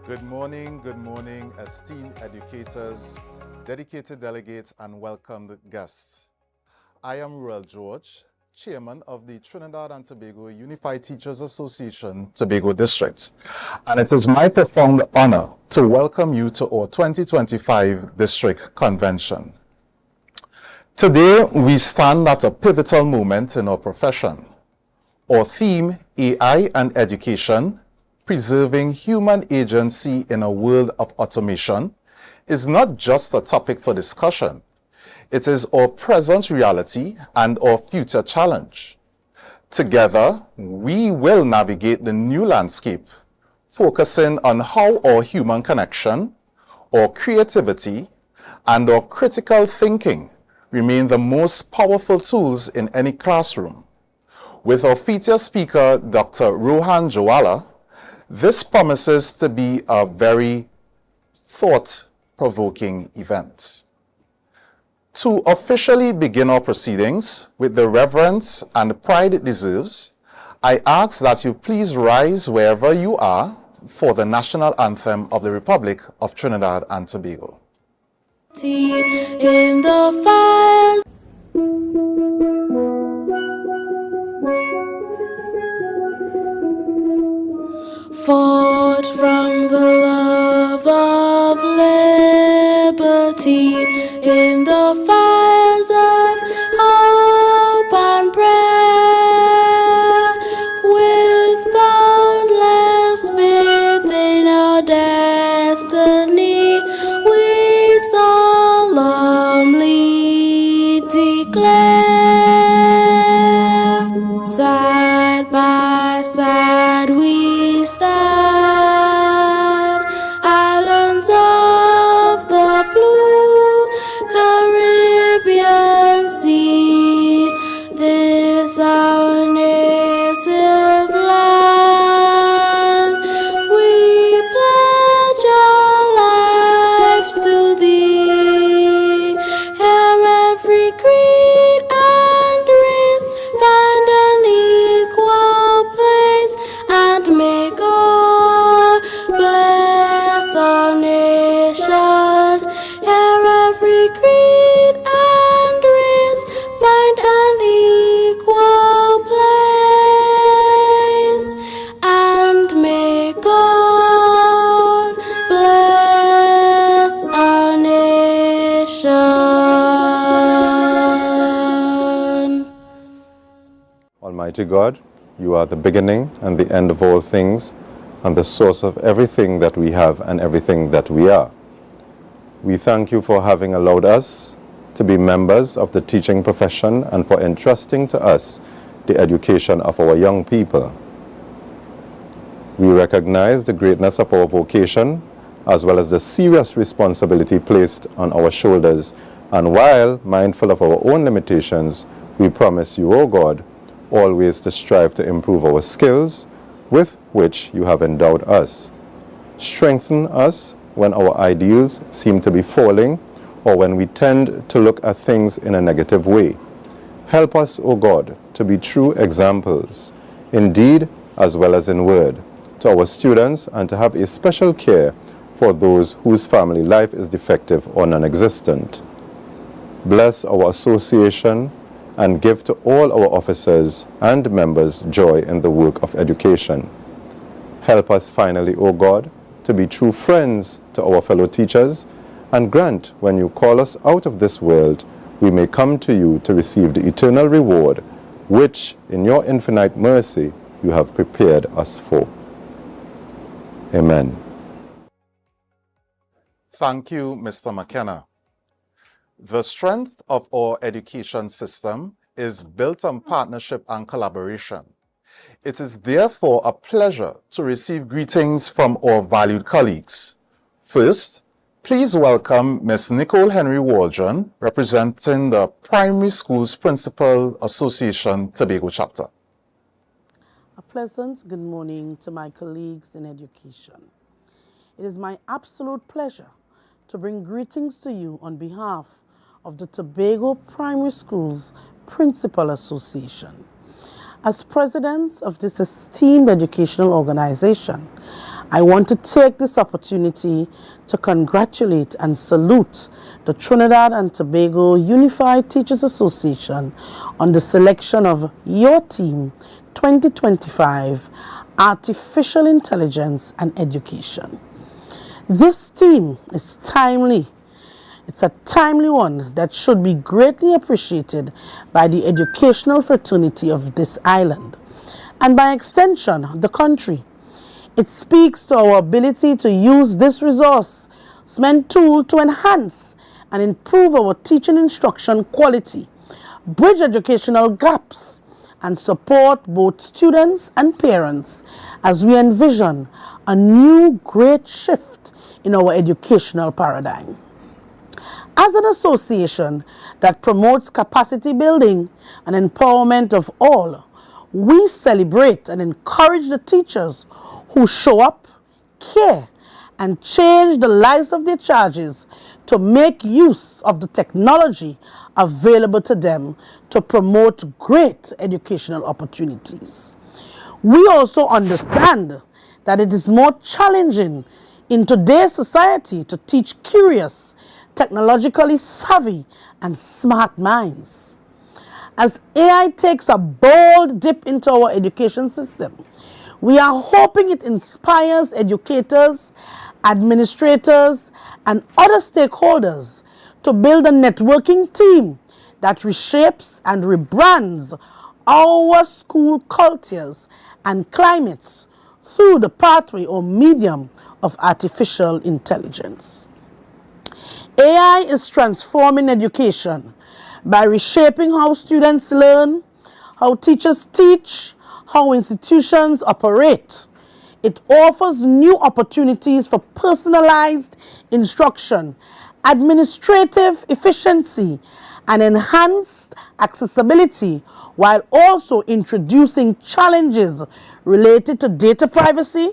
Good morning, esteemed educators, dedicated delegates, and welcomed guests. I am Ruel George, Chairman of the Trinidad and Tobago Unified Teachers Association, Tobago District, and it is my profound honor to welcome you to our 2025 District Convention. Today, we stand at a pivotal moment in our profession. Our theme, AI and Education, Preserving Human Agency in a World of Automation, is not just a topic for discussion. It is our present reality and our future challenge. Together, we will navigate the new landscape, focusing on how our human connection, our creativity, and our critical thinking remain the most powerful tools in any classroom. With our featured speaker, Dr. Rohan Jawala, this promises to be a very thought-provoking event. To officially begin our proceedings with the reverence and pride it deserves, I ask that you please rise wherever you are for the national anthem of the Republic of Trinidad and Tobago. In the fires. Fought from the love of liberty in the fires of hope and prayer, with boundless faith in our destiny, we solemnly declare, side by side we stand, islands of the blue Caribbean Sea, this our native land. We pledge our lives to thee. Here every creed and race find an equal place, and may God bless our nation. Here every creed and race find an equal place, and may God bless our nation. Almighty God, you are the beginning and the end of all things, and the source of everything that we have and everything that we are. We thank you for having allowed us to be members of the teaching profession and for entrusting to us the education of our young people. We recognize the greatness of our vocation as well as the serious responsibility placed on our shoulders, and while mindful of our own limitations, we promise you, O God, always to strive to improve our skills with which you have endowed us. Strengthen us when our ideals seem to be falling or when we tend to look at things in a negative way. Help us, O God, to be true examples, in deed as well as in word, to our students, and to have a special care for those whose family life is defective or non-existent. Bless our association and give to all our officers and members joy in the work of education. Help us finally, O God, to be true friends to our fellow teachers, and grant when you call us out of this world, we may come to you to receive the eternal reward, which in your infinite mercy you have prepared us for. Amen. Thank you, Mr. McKenna. The strength of our education system is built on partnership and collaboration. It is therefore a pleasure to receive greetings from our valued colleagues. First, please welcome Ms. Nicole Henry Waldron, representing the Primary Schools Principal Association Tobago Chapter. A pleasant good morning to my colleagues in education. It is my absolute pleasure to bring greetings to you on behalf of the Tobago Primary Schools Principal Association. As president of this esteemed educational organization, I want to take this opportunity to congratulate and salute the Trinidad and Tobago Unified Teachers Association on the selection of your team 2025 Artificial Intelligence and Education. This team is timely. It's a timely one that should be greatly appreciated by the educational fraternity of this island, and by extension, the country. It speaks to our ability to use this resource-meant tool to enhance and improve our teaching instruction quality, bridge educational gaps, and support both students and parents as we envision a new great shift in our educational paradigm. As an association that promotes capacity building and empowerment of all, we celebrate and encourage the teachers who show up, care, and change the lives of their charges to make use of the technology available to them to promote great educational opportunities. We also understand that it is more challenging in today's society to teach curious, technologically savvy, and smart minds. As AI takes a bold dip into our education system, we are hoping it inspires educators, administrators, and other stakeholders to build a networking team that reshapes and rebrands our school cultures and climates through the pathway or medium of artificial intelligence. AI is transforming education by reshaping how students learn, how teachers teach, how institutions operate. It offers new opportunities for personalized instruction, administrative efficiency, and enhanced accessibility, while also introducing challenges related to data privacy,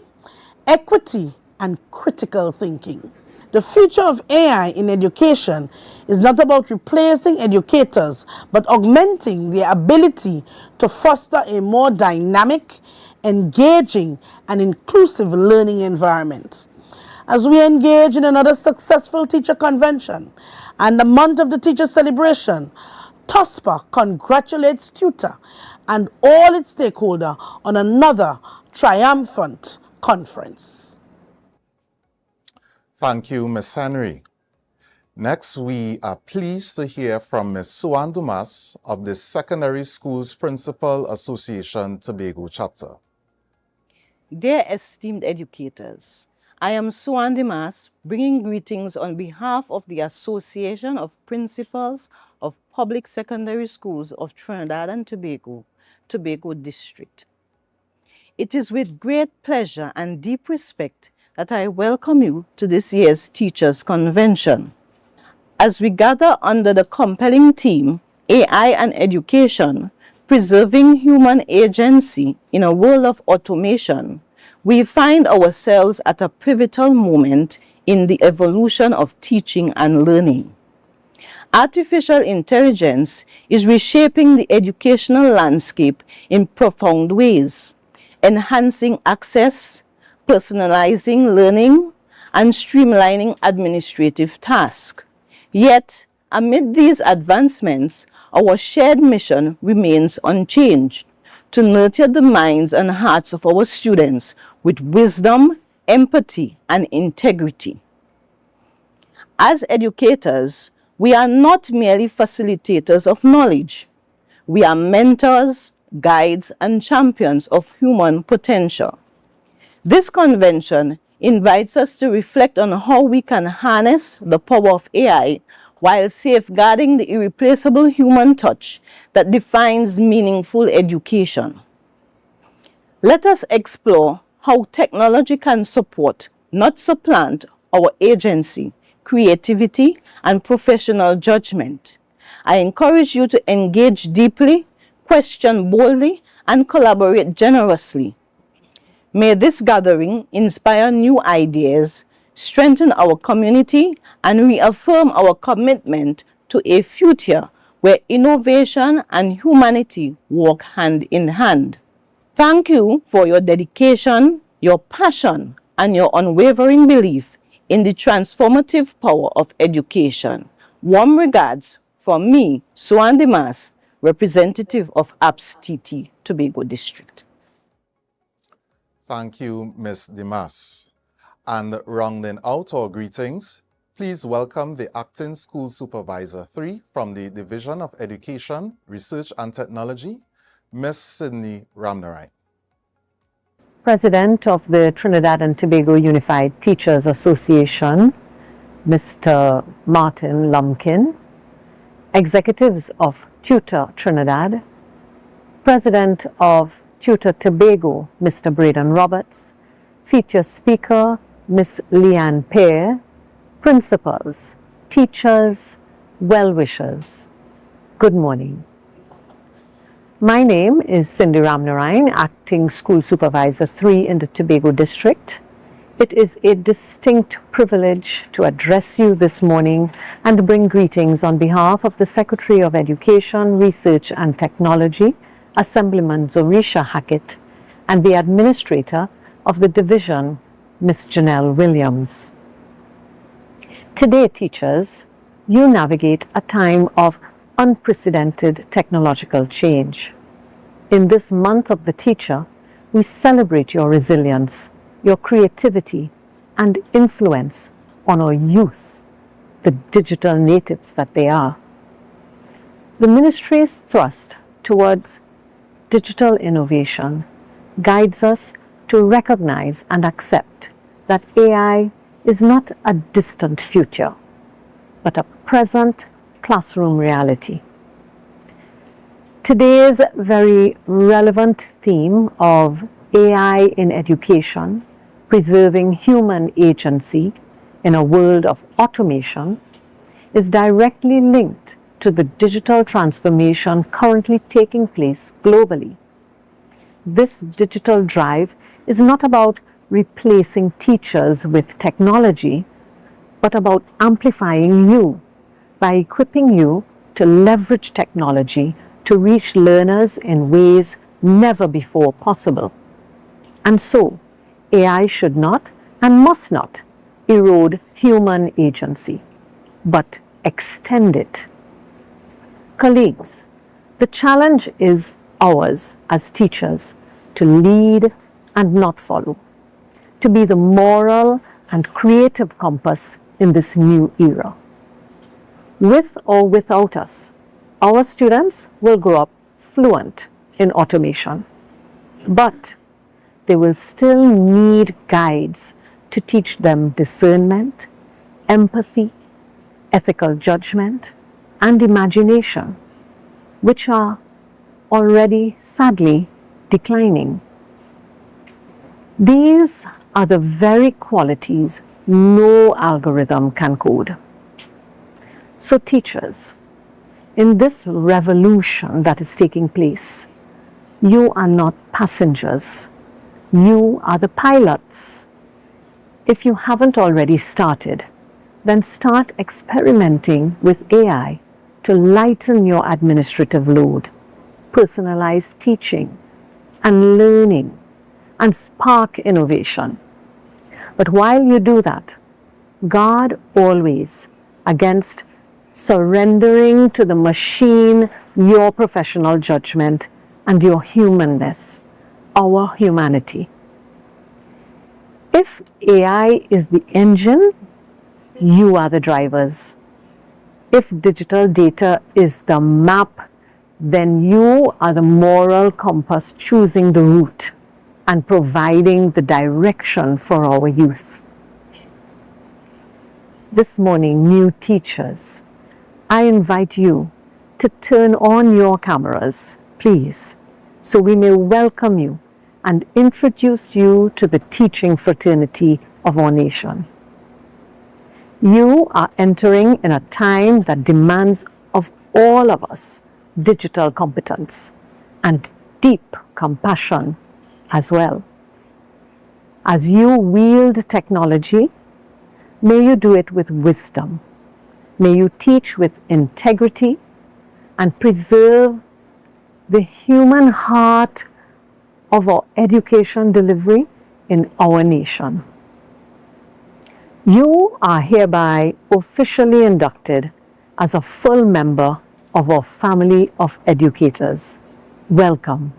equity, and critical thinking. The future of AI in education is not about replacing educators, but augmenting their ability to foster a more dynamic, engaging, and inclusive learning environment. As we engage in another successful teacher convention and the month of the teacher celebration, TUSPA congratulates TUTA and all its stakeholders on another triumphant conference. Thank you, Ms. Henry. Next, we are pleased to hear from Ms. Suan Dumas of the Secondary Schools Principal Association Tobago Chapter. Dear esteemed educators, I am Suan Dumas, bringing greetings on behalf of the Association of Principals of Public Secondary Schools of Trinidad and Tobago, Tobago District. It is with great pleasure and deep respect that I welcome you to this year's Teachers' Convention. As we gather under the compelling theme, AI and Education, Preserving Human Agency in a World of Automation, we find ourselves at a pivotal moment in the evolution of teaching and learning. Artificial intelligence is reshaping the educational landscape in profound ways, enhancing access, personalizing learning, and streamlining administrative tasks. Yet, amid these advancements, our shared mission remains unchanged: to nurture the minds and hearts of our students with wisdom, empathy, and integrity. As educators, we are not merely facilitators of knowledge. We are mentors, guides, and champions of human potential. This convention invites us to reflect on how we can harness the power of AI while safeguarding the irreplaceable human touch that defines meaningful education. Let us explore how technology can support, not supplant, our agency, creativity, and professional judgment. I encourage you to engage deeply, question boldly, and collaborate generously. May this gathering inspire new ideas, strengthen our community, and reaffirm our commitment to a future where innovation and humanity walk hand in hand. Thank you for your dedication, your passion, and your unwavering belief in the transformative power of education. Warm regards from me, Suan Dimas, representative of APS-TT Tobago District. Thank you, Ms. Dimas. And rounding out our greetings, please welcome the Acting School Supervisor 3 from the Division of Education, Research and Technology, Ms. Sydney Ramnarine. President of the Trinidad and Tobago Unified Teachers Association, Mr. Martin Lumpkin, executives of Tutor Trinidad, President of Tutor Tobago, Mr. Braden Roberts, feature speaker, Ms. Leanne Pear, principals, teachers, well-wishers. Good morning. My name is Cindy Ramnarine, Acting School Supervisor 3 in the Tobago District. It is a distinct privilege to address you this morning and bring greetings on behalf of the Secretary of Education, Research and Technology, Assemblyman Zorisha Hackett, and the Administrator of the Division, Ms. Janelle Williams. Today, teachers, you navigate a time of unprecedented technological change. In this month of the teacher, we celebrate your resilience, your creativity, and influence on our youth, the digital natives that they are. The ministry's thrust towards digital innovation guides us to recognize and accept that AI is not a distant future, but a present classroom reality. Today's very relevant theme of AI in education, preserving human agency in a world of automation, is directly linked to the digital transformation currently taking place globally. This digital drive is not about replacing teachers with technology, but about amplifying you by equipping you to leverage technology to reach learners in ways never before possible. And so, AI should not and must not erode human agency, but extend it. Colleagues, the challenge is ours as teachers to lead and not follow, to be the moral and creative compass in this new era. With or without us, our students will grow up fluent in automation, but they will still need guides to teach them discernment, empathy, ethical judgment, and imagination, which are already sadly declining. These are the very qualities no algorithm can code. So teachers, in this revolution that is taking place, you are not passengers. You are the pilots. If you haven't already started, then start experimenting with AI to lighten your administrative load, personalize teaching and learning, and spark innovation. But while you do that, guard always against surrendering to the machine your professional judgment and your humanness, our humanity. If AI is the engine, you are the drivers. If digital data is the map, then you are the moral compass choosing the route and providing the direction for our youth. This morning, new teachers, I invite you to turn on your cameras, please, so we may welcome you and introduce you to the teaching fraternity of our nation. You are entering in a time that demands of all of us digital competence and deep compassion as well. As you wield technology, may you do it with wisdom. May you teach with integrity and preserve the human heart of our education delivery in our nation. You are hereby officially inducted as a full member of our family of educators. Welcome.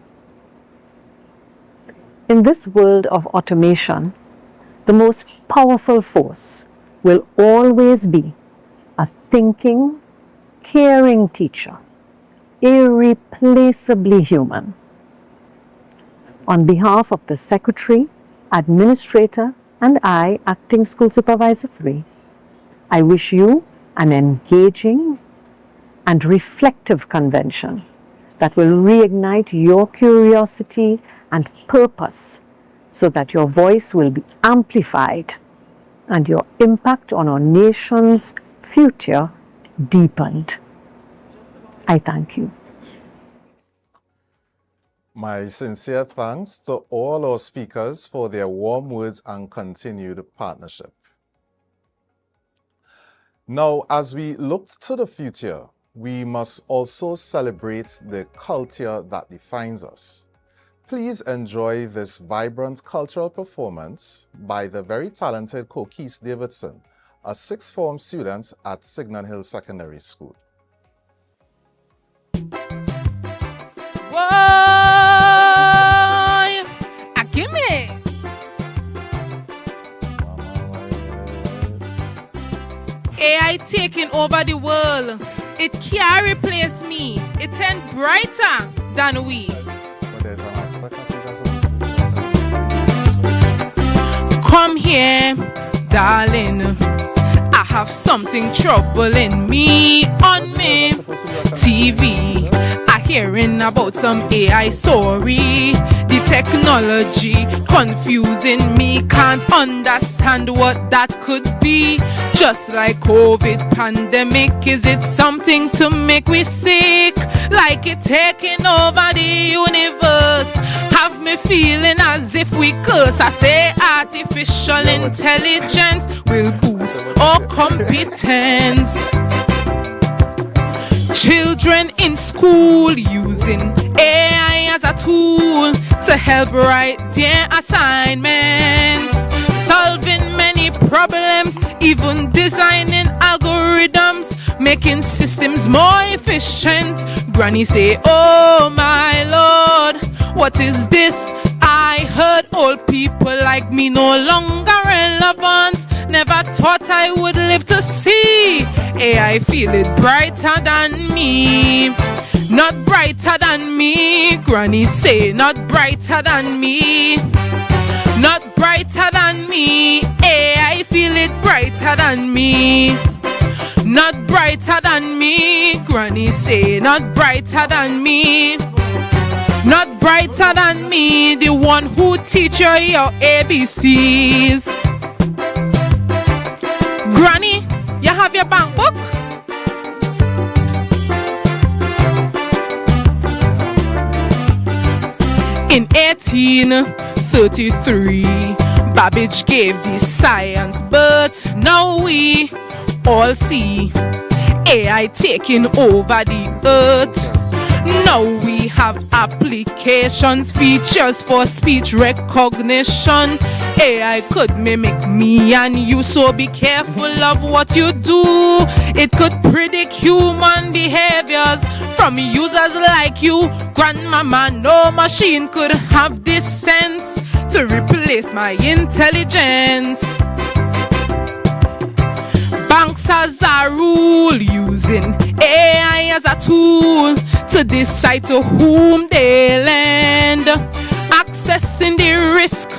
In this world of automation, the most powerful force will always be a thinking, caring teacher, irreplaceably human. On behalf of the Secretary, Administrator, and I, Acting School Supervisor 3, I wish you an engaging and reflective convention that will reignite your curiosity and purpose so that your voice will be amplified and your impact on our nation's future deepened. I thank you. My sincere thanks to all our speakers for their warm words and continued partnership. Now, as we look to the future, we must also celebrate the culture that defines us. Please enjoy this vibrant cultural performance by the very talented Coquise Davidson, a sixth form student at Signal Hill Secondary School. Gimme! AI taking over the world. It can't replace me. It's brighter than we. Come here, darling. I have something troubling me on me. TV. I hearing about some AI story. The technology confusing me. Can't understand what that could be. Just like COVID pandemic, is it something to make we sick? Like it taking over the universe. Have me feeling as if we curse. I say artificial intelligence will boost our competence. Children in school using AI as a tool to help write their assignments, solving many problems, even designing algorithms, making systems more efficient. Granny say, oh my Lord, what is this? I heard old people like me no longer relevant. Never thought I would live to see AI feel it brighter than me. Not brighter than me, Granny say, not brighter than me. Not brighter than me, AI feel it brighter than me. Not brighter than me, Granny say, not brighter than me. Not brighter than me, the one who teach you your ABCs. Granny, you have your bank book? In 1833, Babbage gave the science birth. Now we all see AI taking over the earth. Now we have applications, features for speech recognition. AI could mimic me and you, so be careful of what you do. It could predict human behaviors from users like you. Grandmama, no machine could have this sense to replace my intelligence. Banks as a rule using AI as a tool to decide to whom they lend, accessing the risk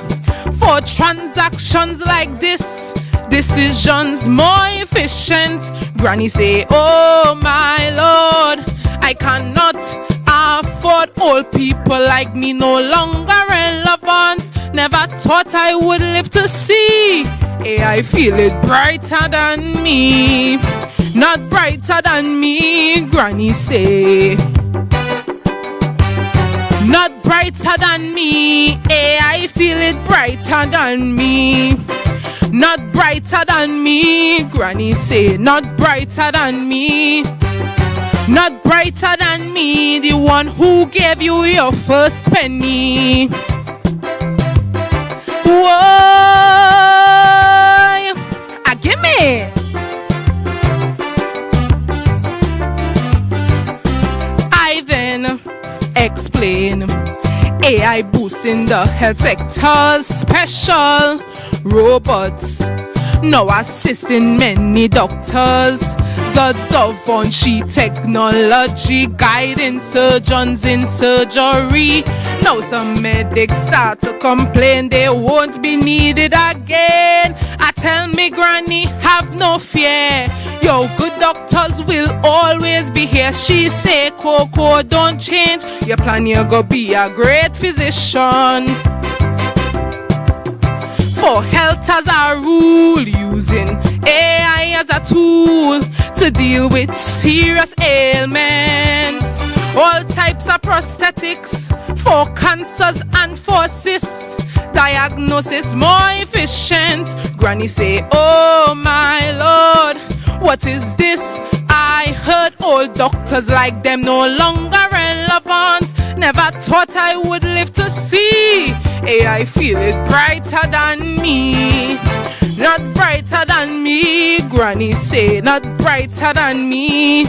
for transactions like this. Decisions more efficient. Granny say, oh my Lord, I cannot afford old people like me no longer relevant. Never thought I would live to see AI feel it brighter than me. Not brighter than me, Granny say. Not brighter than me, AI feel it brighter than me. Not brighter than me, Granny say. Not brighter than me. Not brighter than me, the one who gave you your first penny. Whoa, assist in the health sector, special robots now assist in many doctors. The Da Vinci technology guiding surgeons in surgery. Now some medics start to complain they won't be needed again. I tell me granny, have no fear, your good doctors will always be here. She say, Coco, don't change your plan, you go be a great physician. For health as a rule, using AI as a tool to deal with serious ailments. All types of prosthetics for cancers and for cysts. Diagnosis more efficient. Granny say, oh my lord, what is this? I heard old doctors like them no longer relevant. Never thought I would live to see AI feel it brighter than me. Not brighter than me, Granny say, not brighter than me.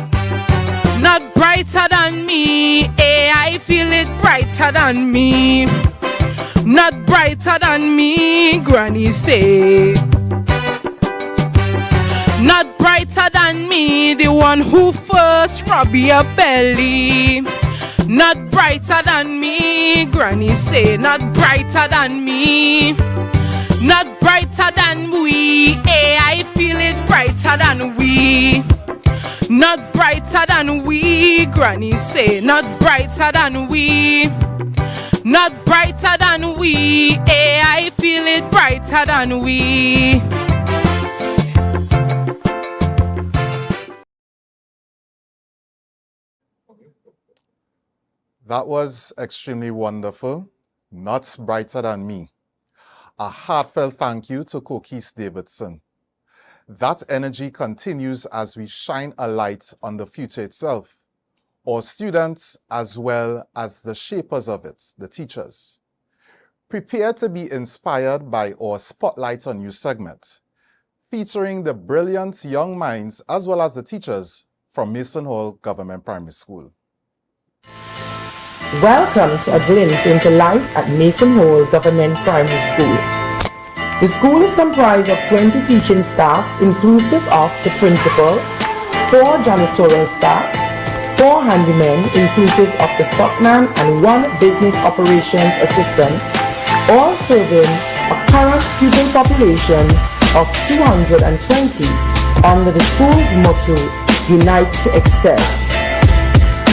Not brighter than me, AI feel it brighter than me. Not brighter than me, Granny say. Not brighter than me, the one who first rub your belly. Not brighter than me, Granny say, not brighter than me. Not brighter than we, I feel it brighter than we. Not brighter than we, Granny say, not brighter than we. Not brighter than we, I feel it brighter than we. That was extremely wonderful. Not brighter than me. A heartfelt thank you to Kokis Davidson. That energy continues as we shine a light on the future itself, our students as well as the shapers of it, the teachers. Prepare to be inspired by our Spotlight on You segment, featuring the brilliant young minds as well as the teachers from Mason Hall Government Primary School. Welcome to a glimpse into life at Mason Hall Government Primary School. The school is comprised of 20 teaching staff, inclusive of the principal, 4 janitorial staff, 4 handymen, inclusive of the stockman, and 1 business operations assistant, all serving a current pupil population of 220 under the school's motto, Unite to Excel.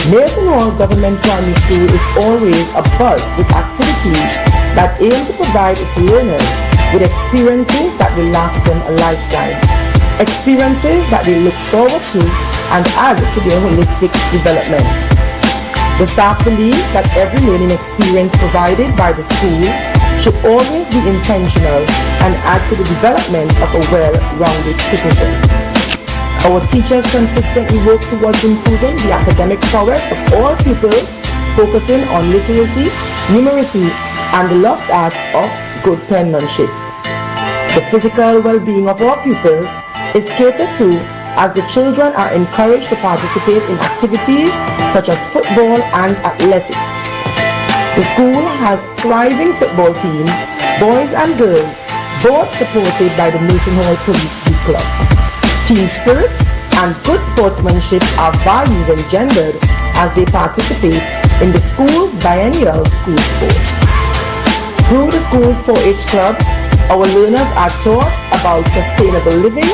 Mason Hall Government Primary School is always abuzz with activities that aim to provide its learners with experiences that will last them a lifetime. Experiences that they look forward to and add to their holistic development. The staff believes that every learning experience provided by the school should always be intentional and add to the development of a well-rounded citizen. Our teachers consistently work towards improving the academic prowess of all pupils, focusing on literacy, numeracy, and the lost art of good penmanship. The physical well-being of our pupils is catered to as the children are encouraged to participate in activities such as football and athletics. The school has thriving football teams, boys and girls, both supported by the Mason Hall Police Youth Club. Team spirit and good sportsmanship are values engendered as they participate in the school's biennial school sports. Through the school's 4-H club, our learners are taught about sustainable living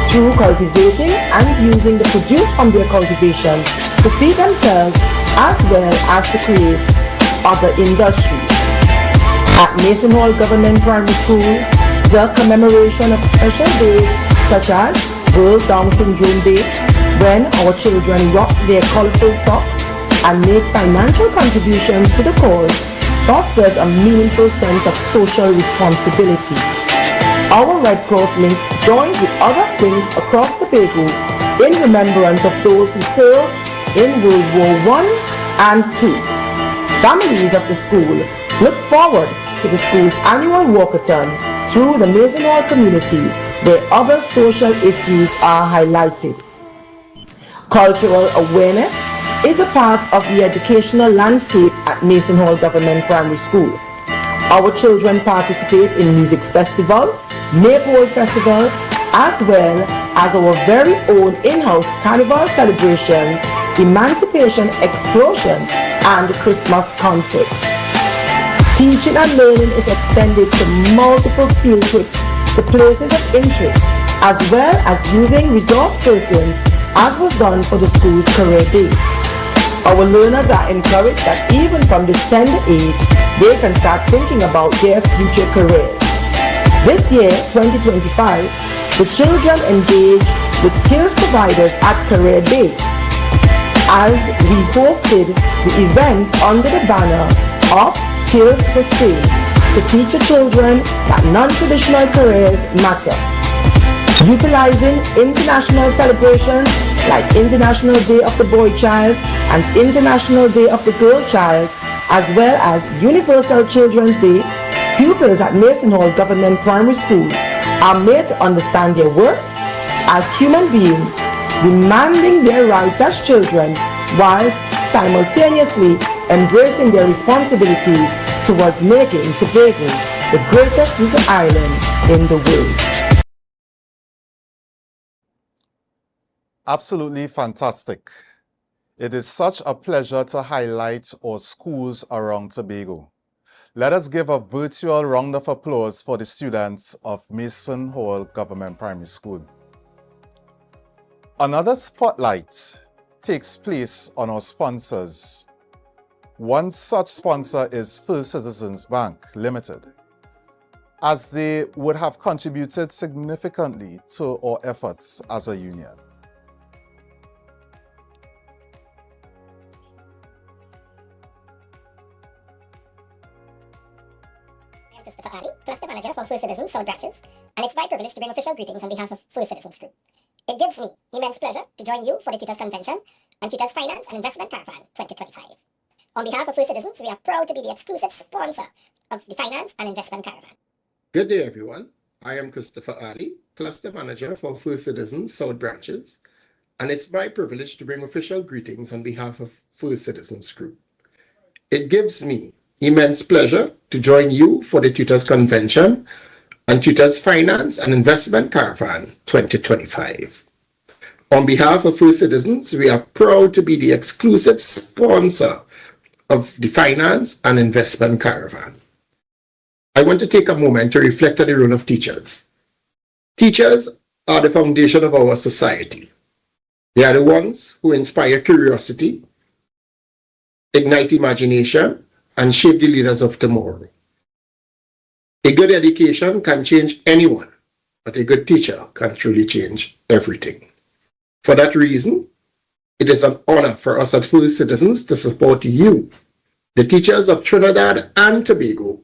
through cultivating and using the produce from their cultivation to feed themselves as well as to create other industries. At Mason Hall Government Primary School, the commemoration of special days such as World Down Syndrome Day, when our children rock their colorful socks and make financial contributions to the cause, fosters a meaningful sense of social responsibility. Our Red Cross link joins with other links across Tobago in remembrance of those who served in World War I and II. Families of the school look forward to the school's annual walkathon through the Mason Hall community, where other social issues are highlighted. Cultural awareness is a part of the educational landscape at Mason Hall Government Primary School. Our children participate in music festival, Maypole Festival, as well as our very own in-house carnival celebration, Emancipation Explosion, and Christmas concerts. Teaching and learning is extended to multiple field trips to places of interest, as well as using resource persons, as was done for the school's career day. Our learners are encouraged that even from this tender age, they can start thinking about their future careers. This year, 2025, the children engaged with skills providers at Career Day, as we hosted the event under the banner of Skills Sustained to teach the children that non-traditional careers matter. Utilizing international celebrations like International Day of the Boy Child and International Day of the Girl Child, as well as Universal Children's Day, pupils at Mason Hall Government Primary School are made to understand their worth as human beings, demanding their rights as children while simultaneously embracing their responsibilities towards making Tobago the greatest little island in the world. Absolutely fantastic. It is such a pleasure to highlight our schools around Tobago. Let us give a virtual round of applause for the students of Mason Hall Government Primary School. Another spotlight takes place on our sponsors. One such sponsor is First Citizens Bank Limited, as they would have contributed significantly to our efforts as a union. Cluster Manager for First Citizens South Branches, and it's my privilege to bring official greetings on behalf of First Citizens Group. It gives me immense pleasure to join you for the Tutors Convention and Tutors Finance and Investment Caravan 2025. On behalf of First Citizens, we are proud to be the exclusive sponsor of the Finance and Investment Caravan. Good day, everyone. I am Christopher Ali, Cluster Manager for First Citizens South Branches, and it's my privilege to bring official greetings on behalf of First Citizens Group. It gives me immense pleasure to join you for the Tutors Convention and Tutors Finance and Investment Caravan 2025. On behalf of First Citizens, we are proud to be the exclusive sponsor of the Finance and Investment Caravan. I want to take a moment to reflect on the role of teachers. Teachers are the foundation of our society. They are the ones who inspire curiosity, ignite imagination, and shape the leaders of tomorrow. A good education can change anyone, but a good teacher can truly change everything. For that reason, it is an honor for us at First Citizens to support you, the teachers of Trinidad and Tobago,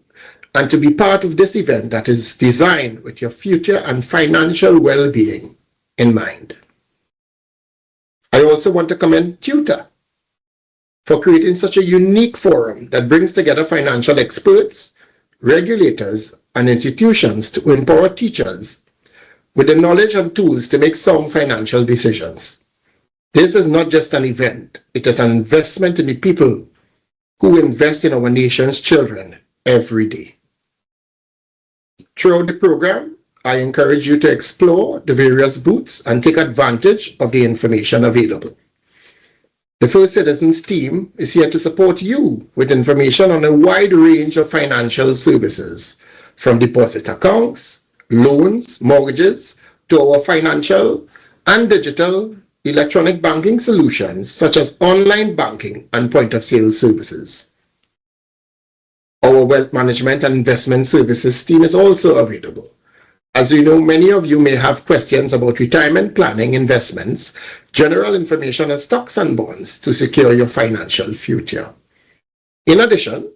and to be part of this event that is designed with your future and financial well-being in mind. I also want to commend Tutor for creating such a unique forum that brings together financial experts, regulators, and institutions to empower teachers with the knowledge and tools to make sound financial decisions. This is not just an event, it is an investment in the people who invest in our nation's children every day. Throughout the program, I encourage you to explore the various booths and take advantage of the information available. The First Citizens team is here to support you with information on a wide range of financial services, from deposit accounts, loans, mortgages, to our financial and digital electronic banking solutions such as online banking and point-of-sale services. Our wealth management and investment services team is also available. As you know, many of you may have questions about retirement planning, investments, general information on stocks and bonds to secure your financial future. In addition,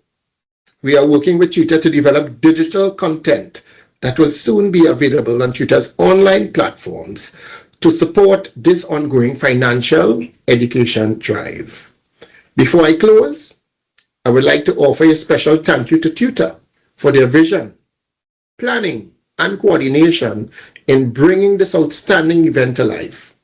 we are working with Tutor to develop digital content that will soon be available on Tutor's online platforms to support this ongoing financial education drive. Before I close, I would like to offer a special thank you to Tutor for their vision, planning, and coordination in bringing this outstanding event to life.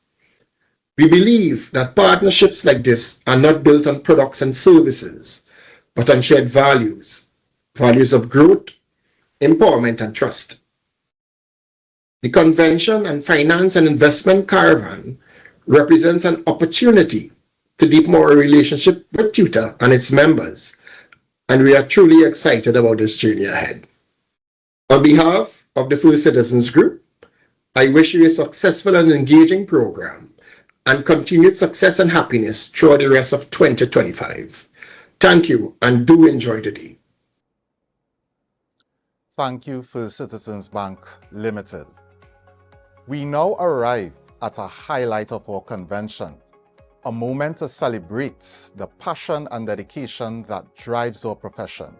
We believe that partnerships like this are not built on products and services, but on shared values values of growth, empowerment, and trust. The Convention and Finance and Investment Caravan represents an opportunity to deepen our relationship with Tutor and its members, and we are truly excited about this journey ahead. On behalf of the First Citizens Group, I wish you a successful and engaging program and continued success and happiness throughout the rest of 2025. Thank you, and do enjoy the day. Thank you, First Citizens Bank Limited. We now arrive at a highlight of our convention, a moment to celebrate the passion and dedication that drives our profession.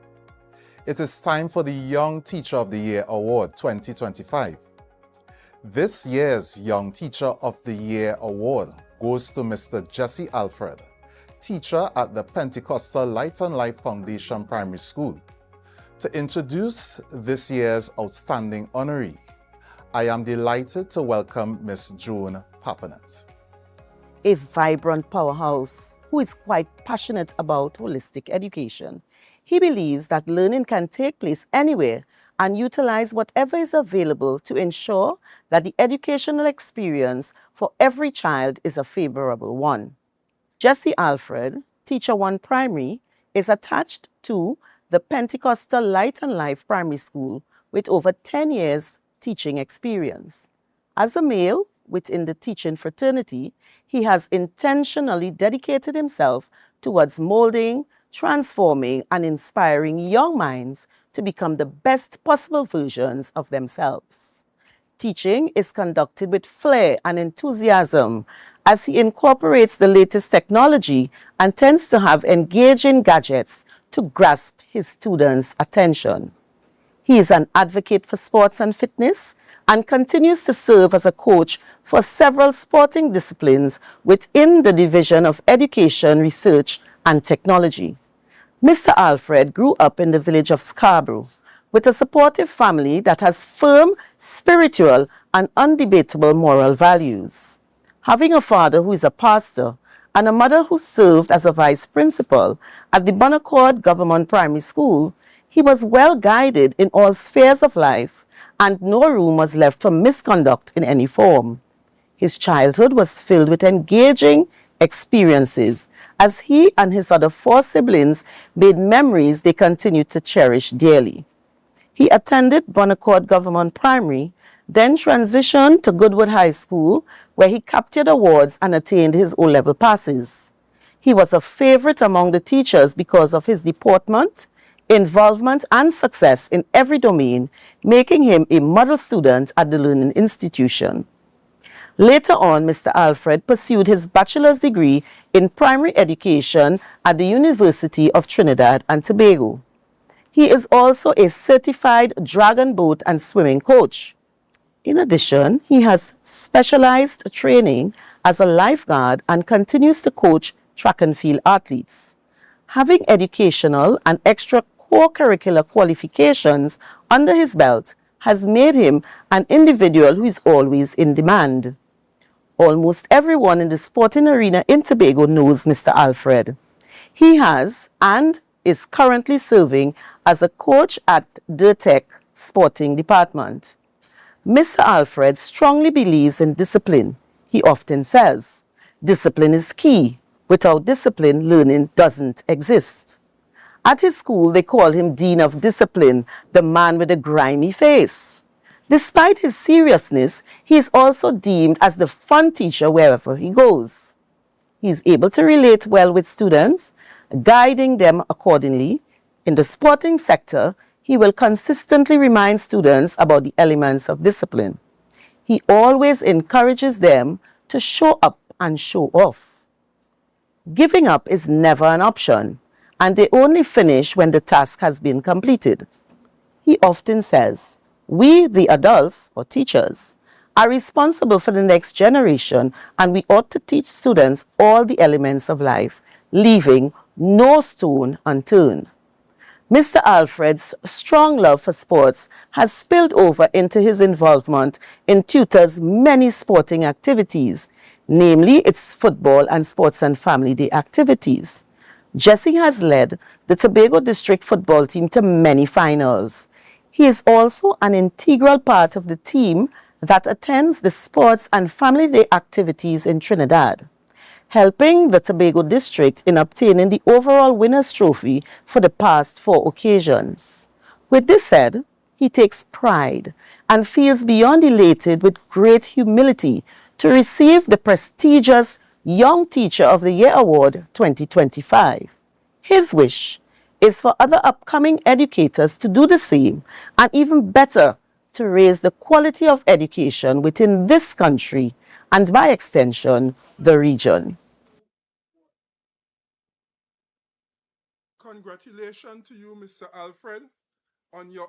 It is time for the Young Teacher of the Year Award 2025. This year's Young Teacher of the Year Award goes to Mr. Jesse Alfred, teacher at the Pentecostal Light and Life Foundation Primary School. To introduce this year's outstanding honoree, I am delighted to welcome Ms. Joan Papanet. A vibrant powerhouse who is quite passionate about holistic education. He believes that learning can take place anywhere and utilize whatever is available to ensure that the educational experience for every child is a favorable one. Jesse Alfred, Teacher 1 Primary, is attached to the Pentecostal Light and Life Primary School with over 10 years teaching experience. As a male within the teaching fraternity, he has intentionally dedicated himself towards molding, transforming, and inspiring young minds to become the best possible versions of themselves. Teaching is conducted with flair and enthusiasm as he incorporates the latest technology and tends to have engaging gadgets to grasp his students' attention. He is an advocate for sports and fitness and continues to serve as a coach for several sporting disciplines within the Division of Education, Research and Technology. Mr. Alfred grew up in the village of Scarborough with a supportive family that has firm spiritual and undebatable moral values. Having a father who is a pastor and a mother who served as a vice principal at the Bonaccord Government Primary School, he was well guided in all spheres of life and no room was left for misconduct in any form. His childhood was filled with engaging experiences as he and his other 4 siblings made memories they continued to cherish dearly. He attended Bonaccord Government Primary, then transitioned to Goodwood High School, where he captured awards and attained his O-level passes. He was a favorite among the teachers because of his deportment, involvement, and success in every domain, making him a model student at the learning institution. Later on, Mr. Alfred pursued his bachelor's degree in primary education at the University of Trinidad and Tobago. He is also a certified dragon boat and swimming coach. In addition, he has specialized training as a lifeguard and continues to coach track and field athletes. Having educational and extra co-curricular qualifications under his belt has made him an individual who is always in demand. Almost everyone in the sporting arena in Tobago knows Mr. Alfred. He has and is currently serving as a coach at DERTEC Sporting Department. Mr. Alfred strongly believes in discipline. He often says, "Discipline is key. Without discipline, learning doesn't exist." At his school, they call him Dean of Discipline, the man with a grimy face. Despite his seriousness, he is also deemed as the fun teacher wherever he goes. He is able to relate well with students, guiding them accordingly. In the sporting sector, he will consistently remind students about the elements of discipline. He always encourages them to show up and show off. Giving up is never an option, and they only finish when the task has been completed. He often says, "We, the adults or teachers, are responsible for the next generation, and we ought to teach students all the elements of life, leaving no stone unturned." Mr. Alfred's strong love for sports has spilled over into his involvement in Tutor's many sporting activities, namely its football and sports and family day activities. Jesse has led the Tobago District football team to many finals. He is also an integral part of the team that attends the sports and family day activities in Trinidad, helping the Tobago District in obtaining the overall winner's trophy for the past 4 occasions. With this said, he takes pride and feels beyond elated with great humility to receive the prestigious Young Teacher of the Year Award 2025. His wish is for other upcoming educators to do the same, and even better, to raise the quality of education within this country and by extension, the region. Congratulations to you, Mr. Alfred, on your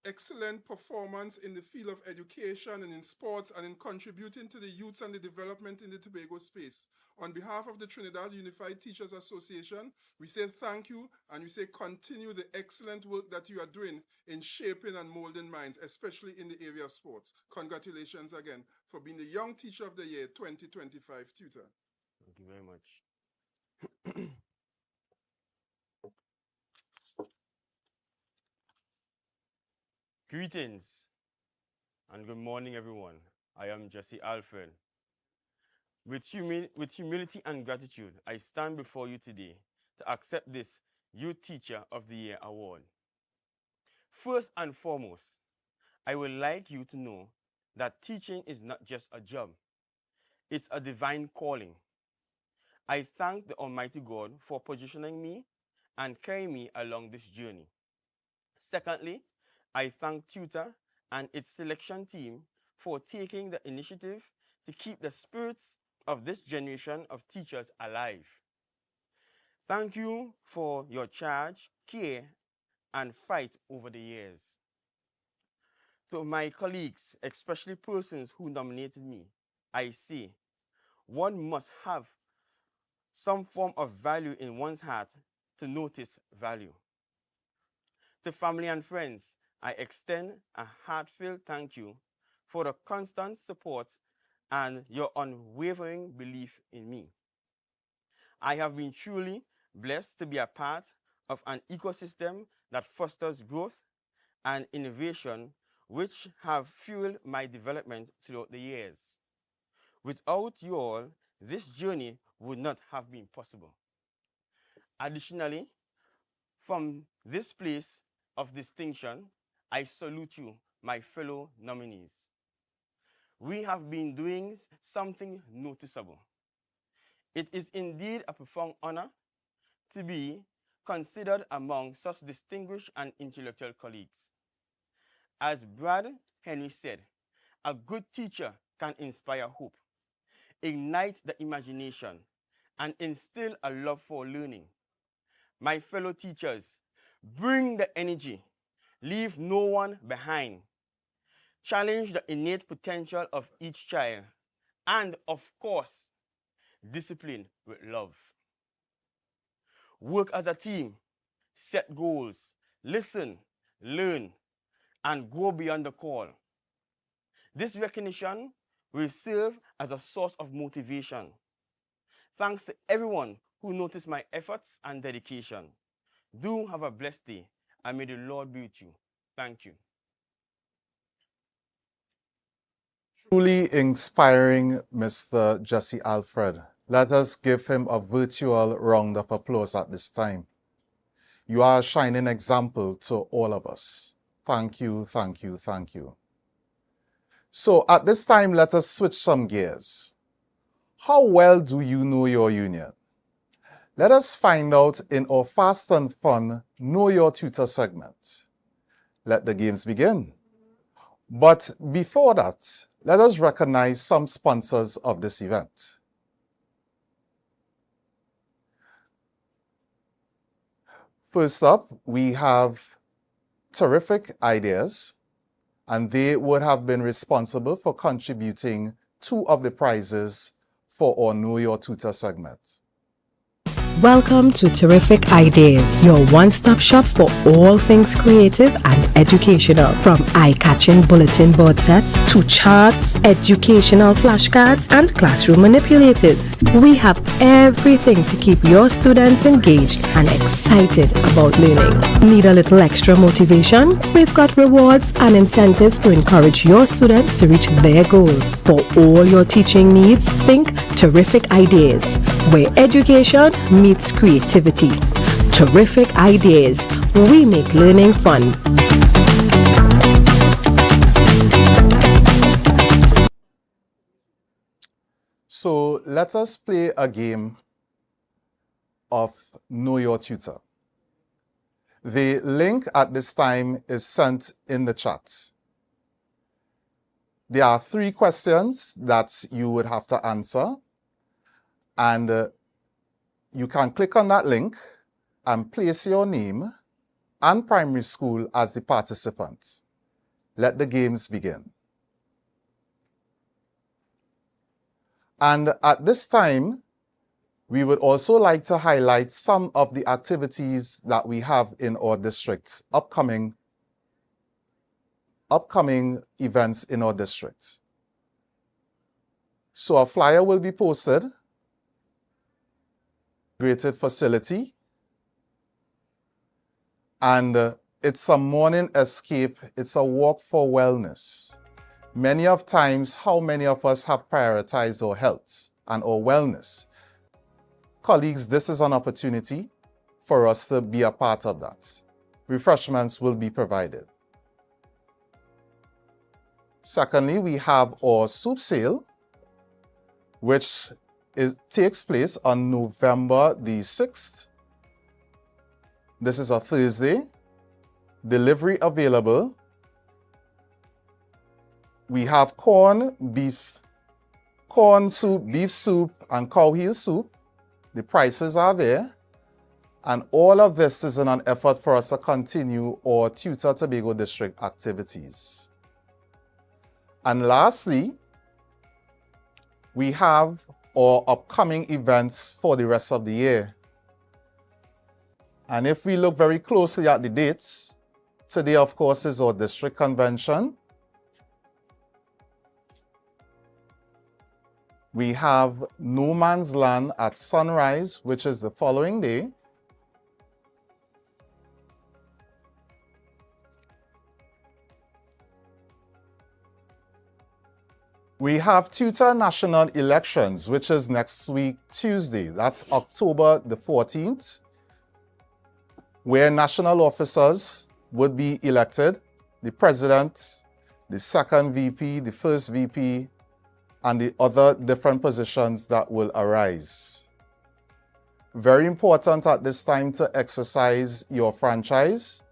excellent performance in the field of education and in sports and in contributing to the youth and the development in the Tobago space. On behalf of the Trinidad Unified Teachers Association, we say thank you and we say continue the excellent work that you are doing in shaping and molding minds, especially in the area of sports. Congratulations again for being the Young Teacher of the Year 2025 tutor. Thank you very much. Greetings and good morning, everyone. I am Jesse Alfred. With humility and gratitude, I stand before you today to accept this Youth Teacher of the Year award. First and foremost, I would like you to know that teaching is not just a job, it's a divine calling. I thank the Almighty God for positioning me and carrying me along this journey. Secondly, I thank Tutor and its selection team for taking the initiative to keep the spirits of this generation of teachers alive. Thank you for your charge, care, and fight over the years. To my colleagues, especially persons who nominated me, I say, one must have some form of value in one's heart to notice value. To family and friends, I extend a heartfelt thank you for the constant support and your unwavering belief in me. I have been truly blessed to be a part of an ecosystem that fosters growth and innovation, which have fueled my development throughout the years. Without you all, this journey would not have been possible. Additionally, from this place of distinction, I salute you, my fellow nominees. We have been doing something noticeable. It is indeed a profound honor to be considered among such distinguished and intellectual colleagues. As Brad Henry said, a good teacher can inspire hope, ignite the imagination, and instill a love for learning. My fellow teachers, bring the energy, leave no one behind. Challenge the innate potential of each child, and of course, discipline with love. Work as a team, set goals, listen, learn, and go beyond the call. This recognition will serve as a source of motivation. Thanks to everyone who noticed my efforts and dedication. Do have a blessed day, and may the Lord be with you. Thank you. Truly inspiring, Mr. Jesse Alfred. Let us give him a virtual round of applause at this time. You are a shining example to all of us. Thank you, thank you, thank you. So at this time, let us switch some gears. How well do you know your union? Let us find out in our fast and fun Know Your Tutor segment. Let the games begin. But before that, let us recognize some sponsors of this event. First up, we have Terrific Ideas, and they would have been responsible for contributing 2 of the prizes for our Know Your Tutor segment. Welcome to Terrific Ideas, your one-stop shop for all things creative and educational. From eye-catching bulletin board sets to charts, educational flashcards, and classroom manipulatives. We have everything to keep your students engaged and excited about learning. Need a little extra motivation? We've got rewards and incentives to encourage your students to reach their goals. For all your teaching needs, think Terrific Ideas, where education meets creativity. Terrific Ideas. We make learning fun. So let us play a game of Know Your Tutor. The link at this time is sent in the chat. There are 3 questions that you would have to answer, and you can click on that link and place your name and primary school as the participant. Let the games begin. And at this time, we would also like to highlight some of the activities that we have in our district, upcoming events in our district. So a flyer will be posted. Integrated facility, and it's a morning escape. It's a walk for wellness. Many of times, how many of us have prioritized our health and our wellness? Colleagues, this is an opportunity for us to be a part of that. Refreshments will be provided. Secondly, we have our soup sale, which takes place on November the 6th. This is a Thursday. Delivery available. We have corn soup, beef soup, and cow heel soup. The prices are there. And all of this is in an effort for us to continue our Tutor Tobago District activities. And lastly, we have our upcoming events for the rest of the year. And if we look very closely at the dates, today, of course, is our district convention. We have No Man's Land at sunrise, which is the following day. We have Tutor National Elections, which is next week, Tuesday. That's October the 14th, where national officers would be elected. The president, the second VP, the first VP, and the other different positions that will arise. Very important at this time to exercise your franchise.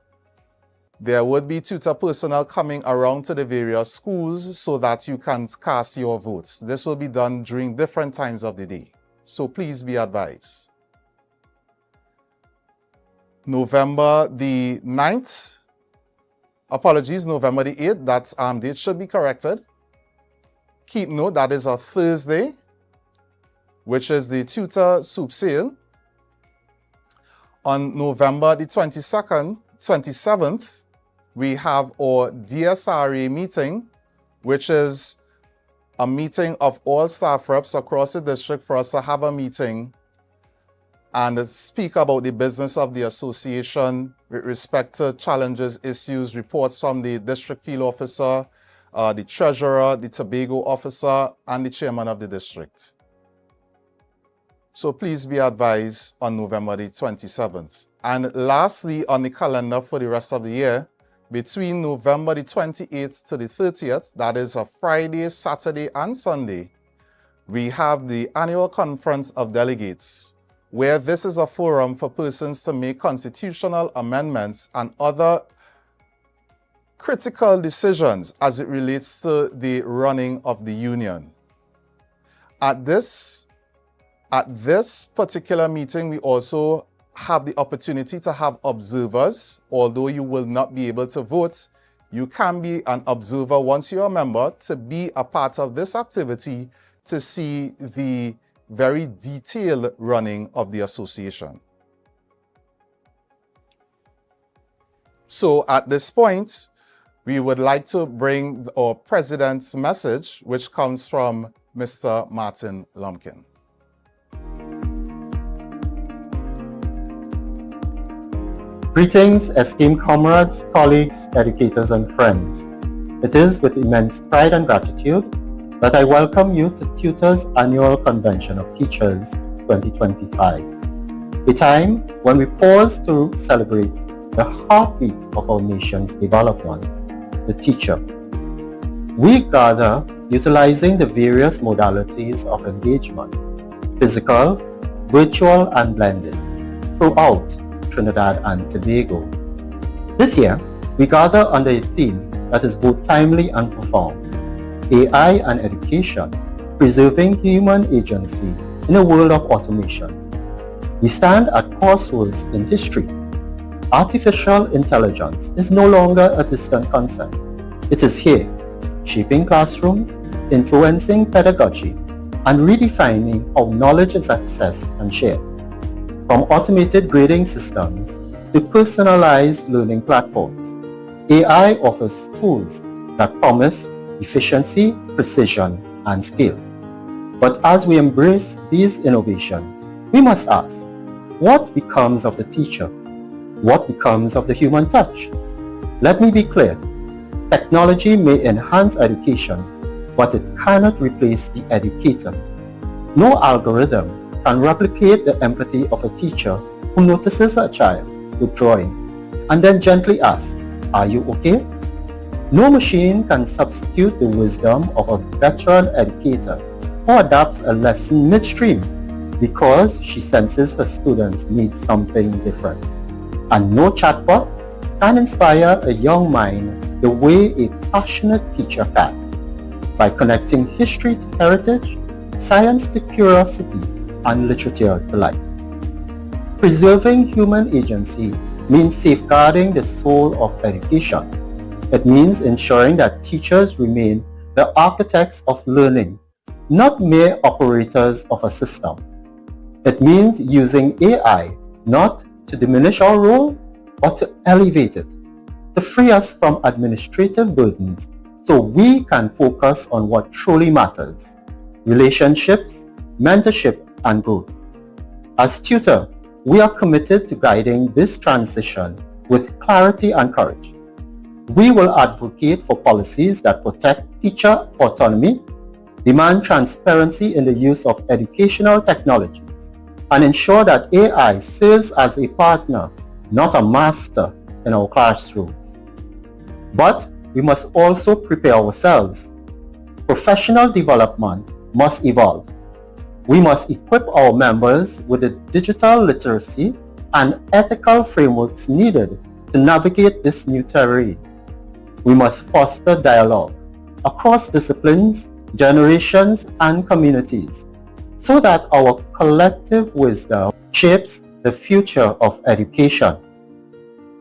There would be tutor personnel coming around to the various schools so that you can cast your votes. This will be done during different times of the day. So please be advised. November the 9th, November the 8th, that date should be corrected. Keep note, that is a Thursday, which is the tutor soup sale. On November the 27th, we have our DSRA meeting, which is a meeting of all staff reps across the district for us to have a meeting and speak about the business of the association with respect to challenges, issues, reports from the district field officer, the treasurer, the Tobago officer, and the chairman of the district. So please be advised on November the 27th. And lastly, on the calendar for the rest of the year, between November the 28th to the 30th, that is a Friday, Saturday, and Sunday, we have the annual conference of delegates, where this is a forum for persons to make constitutional amendments and other critical decisions as it relates to the running of the union. At this particular meeting, we also have the opportunity to have observers. Although you will not be able to vote, you can be an observer once you're a member to be a part of this activity to see the very detailed running of the association. So at this point, we would like to bring our president's message, which comes from Mr. Martin Lumpkin. Greetings, esteemed comrades, colleagues, educators, and friends. It is with immense pride and gratitude that I welcome you to Tutor's Annual Convention of Teachers 2025, a time when we pause to celebrate the heartbeat of our nation's development, the teacher. We gather utilizing the various modalities of engagement, physical, virtual, and blended, throughout Trinidad and Tobago. This year, we gather under a theme that is both timely and profound: AI and education, preserving human agency in a world of automation. We stand at crossroads in history. Artificial intelligence is no longer a distant concept. It is here, shaping classrooms, influencing pedagogy, and redefining how knowledge is accessed and shared. From automated grading systems to personalized learning platforms, AI offers tools that promise efficiency, precision, and scale. But as we embrace these innovations, we must ask, what becomes of the teacher? What becomes of the human touch? Let me be clear. Technology may enhance education, but it cannot replace the educator. No algorithm can replicate the empathy of a teacher who notices a child withdrawing and then gently asks, "Are you okay?" No machine can substitute the wisdom of a veteran educator who adapts a lesson midstream because she senses her students need something different. And no chatbot can inspire a young mind the way a passionate teacher can, by connecting history to heritage, science to curiosity, and literature to life. Preserving human agency means safeguarding the soul of education. It means ensuring that teachers remain the architects of learning, not mere operators of a system. It means using AI not to diminish our role, but to elevate it, to free us from administrative burdens so we can focus on what truly matters: relationships, mentorship, and growth. As tutor, we are committed to guiding this transition with clarity and courage. We will advocate for policies that protect teacher autonomy, demand transparency in the use of educational technologies, and ensure that AI serves as a partner, not a master, in our classrooms. But we must also prepare ourselves. Professional development must evolve. We must equip our members with the digital literacy and ethical frameworks needed to navigate this new terrain. We must foster dialogue across disciplines, generations, and communities so that our collective wisdom shapes the future of education.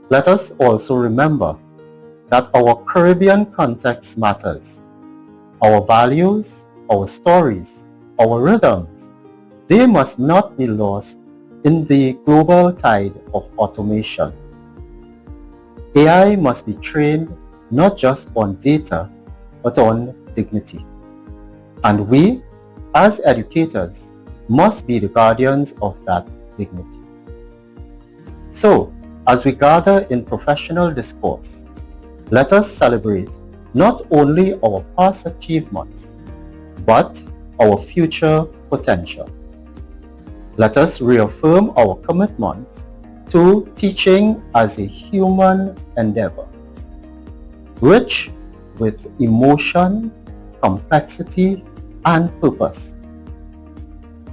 Let us also remember that our Caribbean context matters. Our values, our stories, our rhythms, they must not be lost in the global tide of automation. AI must be trained not just on data, but on dignity. And we, as educators, must be the guardians of that dignity. So, as we gather in professional discourse, let us celebrate not only our past achievements, but our future potential. Let us reaffirm our commitment to teaching as a human endeavor, rich with emotion, complexity, and purpose.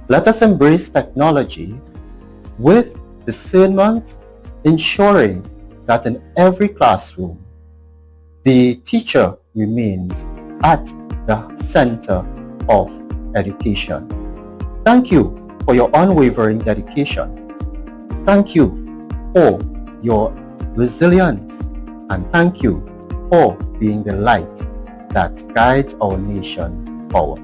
Let us embrace technology with discernment, ensuring that in every classroom, the teacher remains at the center of education. Thank you for your unwavering dedication. Thank you for your resilience, and thank you for being the light that guides our nation forward.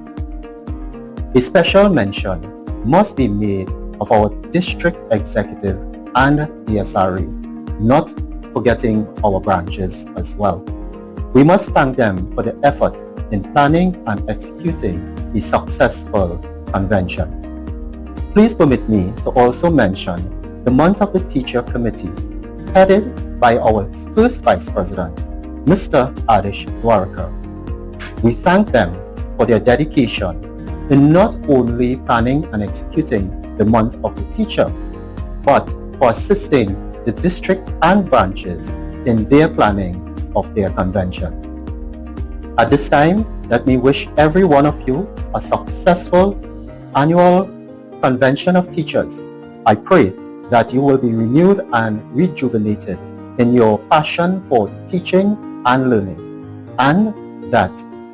A special mention must be made of our district executive and the SRA, not forgetting our branches as well. We must thank them for the effort in planning and executing a successful convention. Please permit me to also mention the Month of the Teacher Committee, headed by our first Vice President, Mr. Adish Dwarkar. We thank them for their dedication in not only planning and executing the Month of the Teacher, but for assisting the district and branches in their planning of their convention. At this time, let me wish every one of you a successful annual Convention of Teachers. I pray that you will be renewed and rejuvenated in your passion for teaching and learning, and that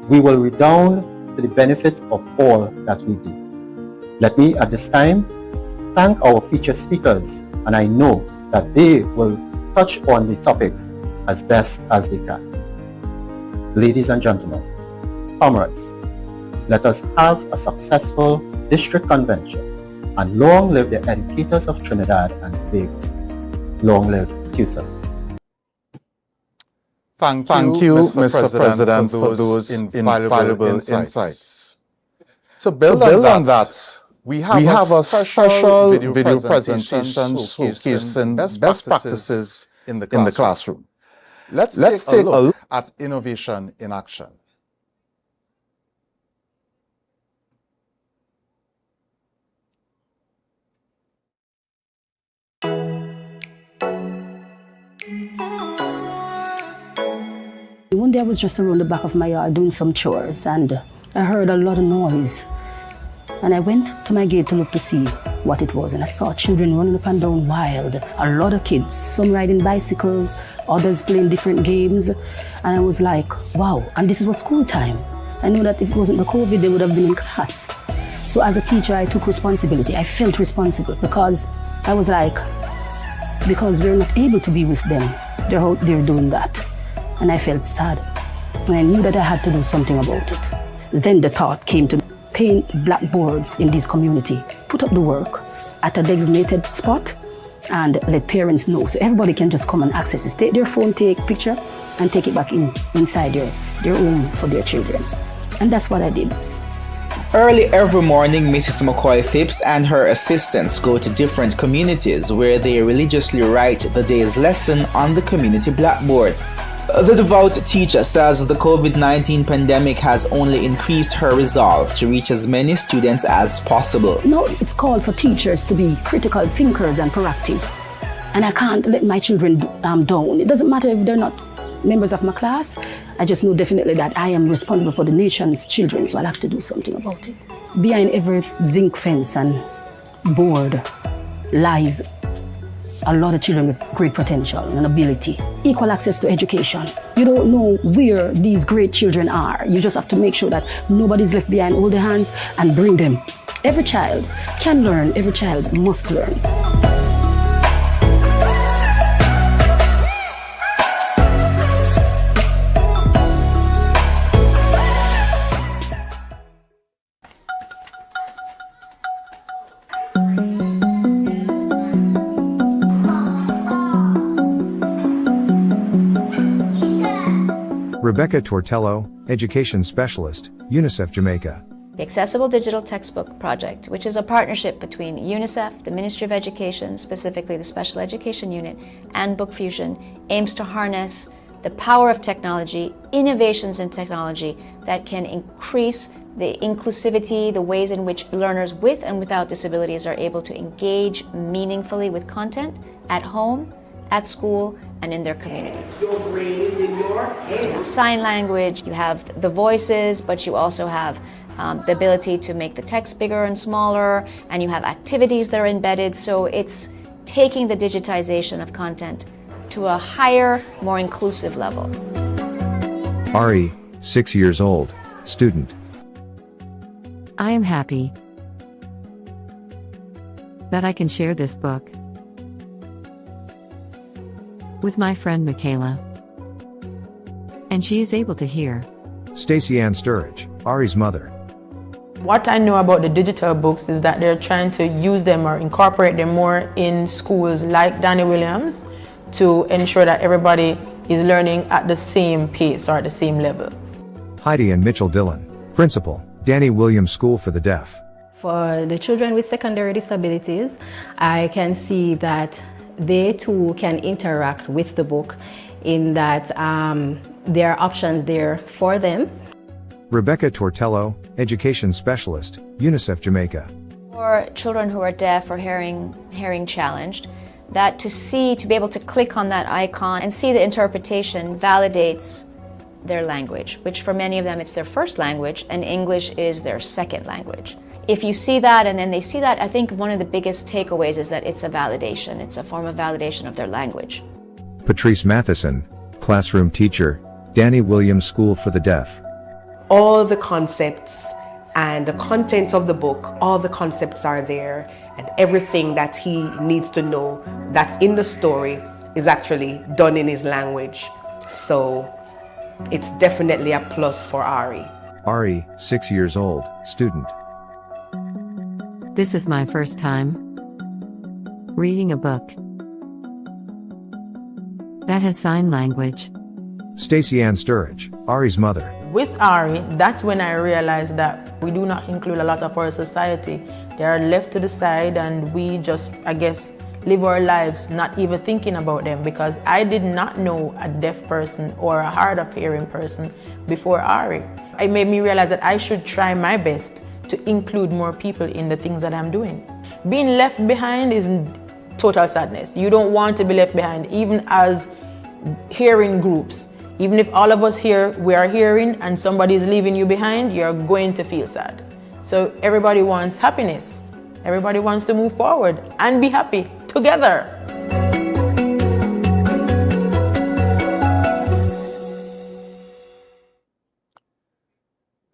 we will redound to the benefit of all that we do. Let me at this time thank our featured speakers, and I know that they will touch on the topic as best as they can. Ladies and gentlemen, comrades, let us have a successful district convention, and long live the educators of Trinidad and Tobago. Long live TUTA. Thank you, Mr. President, for those invaluable insights. To build on that, we have a special video presentation showcasing best practices in the classroom. Let's take a look at innovation in action. One day I was just around the back of my yard doing some chores, and I heard a lot of noise. And I went to my gate to look to see what it was, and I saw children running up and down wild. A lot of kids, some riding bicycles, others playing different games. And I was like, wow, and this was school time. I knew that if it wasn't the COVID, they would have been in class. So as a teacher, I took responsibility. I felt responsible because I was like, because we're not able to be with them, they're out there doing that. And I felt sad. And I knew that I had to do something about it. Then the thought came to me, paint blackboards in this community, put up the work at a designated spot, and let parents know. So everybody can just come and access it. Take their phone, take a picture, and take it back inside their room for their children. And that's what I did. Early every morning, Mrs. McCoy Phipps and her assistants go to different communities where they religiously write the day's lesson on the community blackboard. The devout teacher says the COVID-19 pandemic has only increased her resolve to reach as many students as possible. No, it's called for teachers to be critical thinkers and proactive. And I can't let my children down. It doesn't matter if they're not members of my class. I just know definitely that I am responsible for the nation's children, so I'll have to do something about it. Behind every zinc fence and board lies a lot of children with great potential and ability. Equal access to education. You don't know where these great children are. You just have to make sure that nobody's left behind. Hold their hands and bring them. Every child can learn. Every child must learn. Rebecca Tortello, Education Specialist, UNICEF Jamaica. The Accessible Digital Textbook Project, which is a partnership between UNICEF, the Ministry of Education, specifically the Special Education Unit, and Book Fusion, aims to harness the power of technology, innovations in technology that can increase the inclusivity, the ways in which learners with and without disabilities are able to engage meaningfully with content at home, at school, and in their communities. You have sign language, you have the voices, but you also have the ability to make the text bigger and smaller, and you have activities that are embedded. So it's taking the digitization of content to a higher, more inclusive level. Ari, 6 years old, student. I am happy that I can share this book with my friend Michaela, and she is able to hear. Stacey Ann Sturridge, Ari's mother. What I know about the digital books is that they're trying to use them or incorporate them more in schools like Danny Williams to ensure that everybody is learning at the same pace or at the same level. Heidi and Mitchell Dillon, Principal, Danny Williams School for the Deaf. For the children with secondary disabilities, I can see that they too can interact with the book in that there are options there for them. Rebecca Tortello, Education Specialist, UNICEF Jamaica. For children who are deaf or hearing challenged, that to be able to click on that icon and see the interpretation validates their language, which for many of them it's their first language and English is their second language. If you see that and then they see that, I think one of the biggest takeaways is that it's a validation. It's a form of validation of their language. Patrice Matheson, Classroom Teacher, Danny Williams School for the Deaf. All the concepts and the content of the book, all the concepts are there, and everything that he needs to know that's in the story is actually done in his language. So it's definitely a plus for Ari. Ari, 6 years old, student. This is my first time reading a book that has sign language. Stacey Ann Sturridge, Ari's mother. With Ari, that's when I realized that we do not include a lot of our society. They are left to the side and we just, I guess, live our lives not even thinking about them, because I did not know a deaf person or a hard of hearing person before Ari. It made me realize that I should try my best to include more people in the things that I'm doing. Being left behind is total sadness. You don't want to be left behind, even as hearing groups. Even if all of us here, we are hearing and somebody is leaving you behind, you're going to feel sad. So everybody wants happiness. Everybody wants to move forward and be happy together.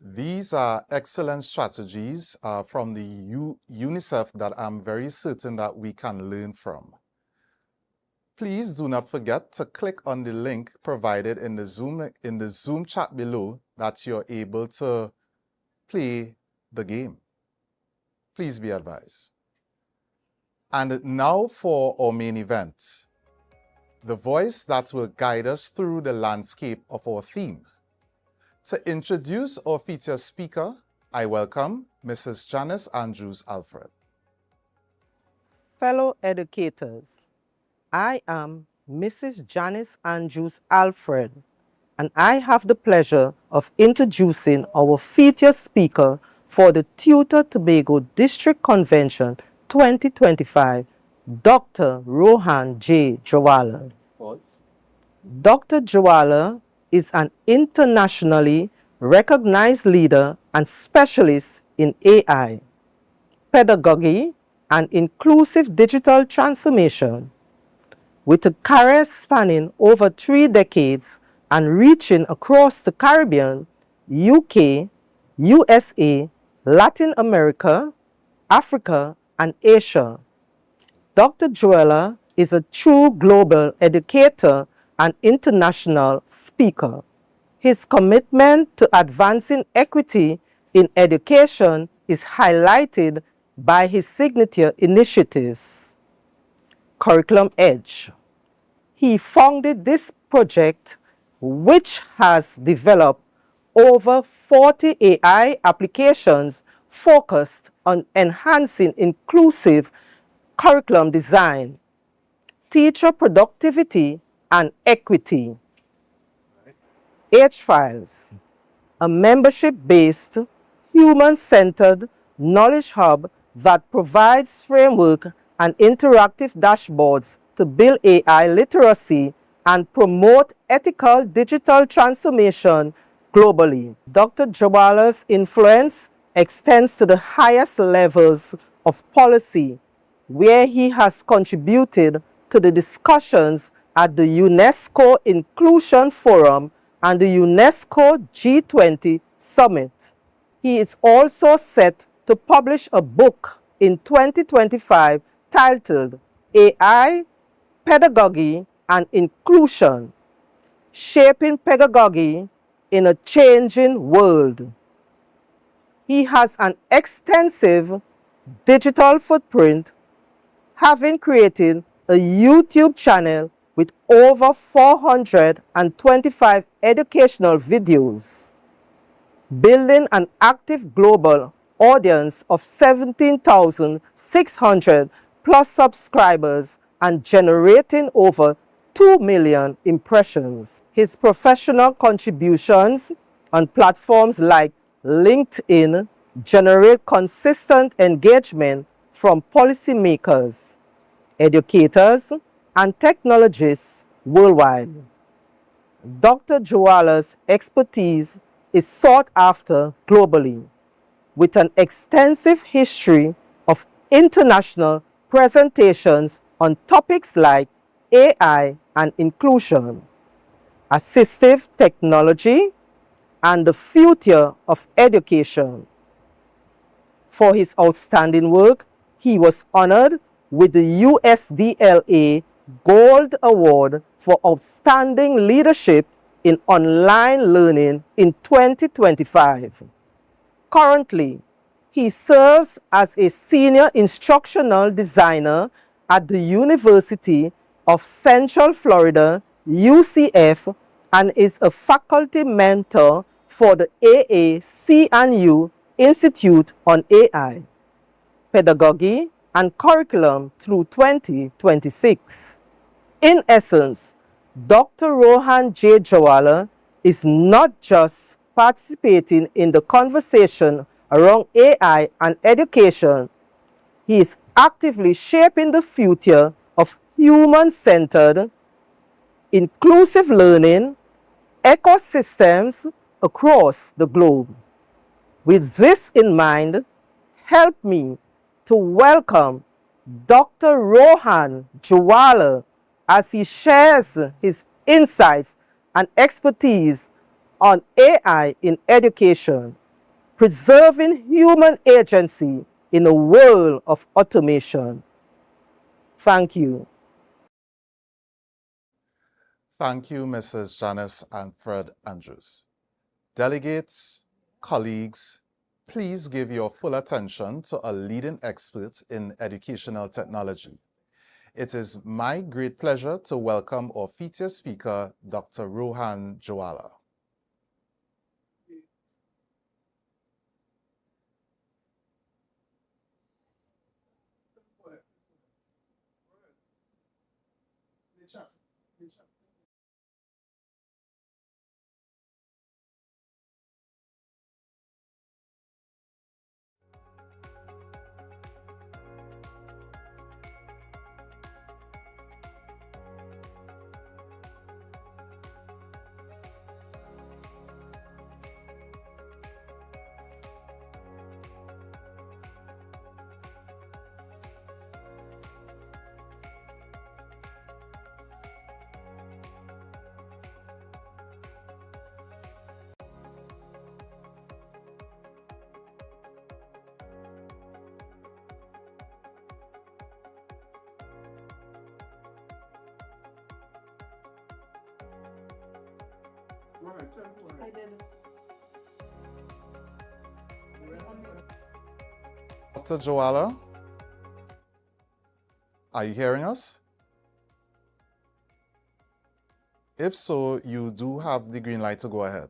These are excellent strategies from the UNICEF that I'm very certain that we can learn from. Please do not forget to click on the link provided in the Zoom chat below that you're able to play the game. Please be advised. And now for our main event, the voice that will guide us through the landscape of our theme. To introduce our featured speaker, I welcome Mrs. Janice Andrews Alfred. Fellow educators, I am Mrs. Janice Andrews Alfred, and I have the pleasure of introducing our featured speaker for the Trinidad and Tobago District Convention 2025, Dr. Rohan J. Jawala. Dr. Jawala is an internationally recognized leader and specialist in AI, pedagogy, and inclusive digital transformation. With a career spanning over 3 decades and reaching across the Caribbean, UK, USA, Latin America, Africa, and Asia, Dr. Jawala is a true global educator and international speaker. His commitment to advancing equity in education is highlighted by his signature initiatives. Curriculum Edge. He founded this project, which has developed over 40 AI applications focused on enhancing inclusive curriculum design, teacher productivity, and equity. H-Files, a membership-based, human-centered knowledge hub that provides framework and interactive dashboards to build AI literacy and promote ethical digital transformation globally. Dr. Jawala's influence extends to the highest levels of policy, where he has contributed to the discussions at the UNESCO Inclusion Forum and the UNESCO G20 Summit. He is also set to publish a book in 2025 titled AI, Pedagogy and Inclusion, Shaping Pedagogy in a Changing World. He has an extensive digital footprint, having created a YouTube channel with over 425 educational videos, building an active global audience of 17,600 plus subscribers and generating over 2 million impressions. His professional contributions on platforms like LinkedIn generate consistent engagement from policymakers, educators, and technologists worldwide. Dr. Jwala's expertise is sought after globally, with an extensive history of international presentations on topics like AI and inclusion, assistive technology, and the future of education. For his outstanding work, he was honored with the USDLA Gold Award for Outstanding Leadership in Online Learning in 2025. Currently, he serves as a senior instructional designer at the University of Central Florida, UCF, and is a faculty mentor for the AAC&U Institute on AI, Pedagogy, and Curriculum through 2026. In essence, Dr. Rohan J. Jwala is not just participating in the conversation around AI and education, he is actively shaping the future of human-centered, inclusive learning ecosystems across the globe. With this in mind, help me to welcome Dr. Rohan Jwala as he shares his insights and expertise on AI in education, preserving human agency in a world of automation. Thank you. Thank you, Mrs. Janice and Fred Andrews. Delegates, colleagues, please give your full attention to a leading expert in educational technology. It is my great pleasure to welcome our featured speaker, Dr. Rohan Jwala. Dr. Jwala, are you hearing us? If so, you do have the green light to go ahead.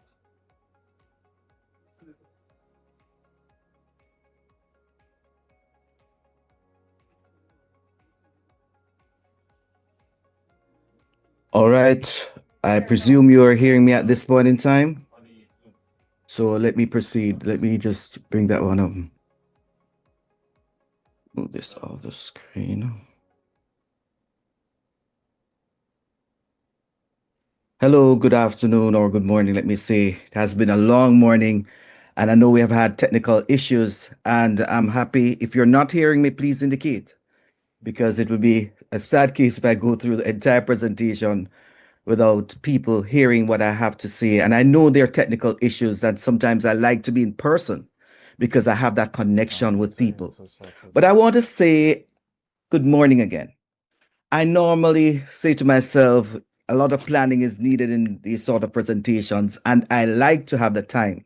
All right. I presume you are hearing me at this point in time. So let me proceed. Let me just bring that one up. Move this off the screen. Hello, good afternoon or good morning. Let me say it has been a long morning and I know we have had technical issues, and I'm happy. If you're not hearing me, please indicate, because it would be a sad case if I go through the entire presentation without people hearing what I have to say. And I know there are technical issues, and sometimes I like to be in person because I have that connection with people. But I want to say good morning again. I normally say to myself, a lot of planning is needed in these sort of presentations, and I like to have the time.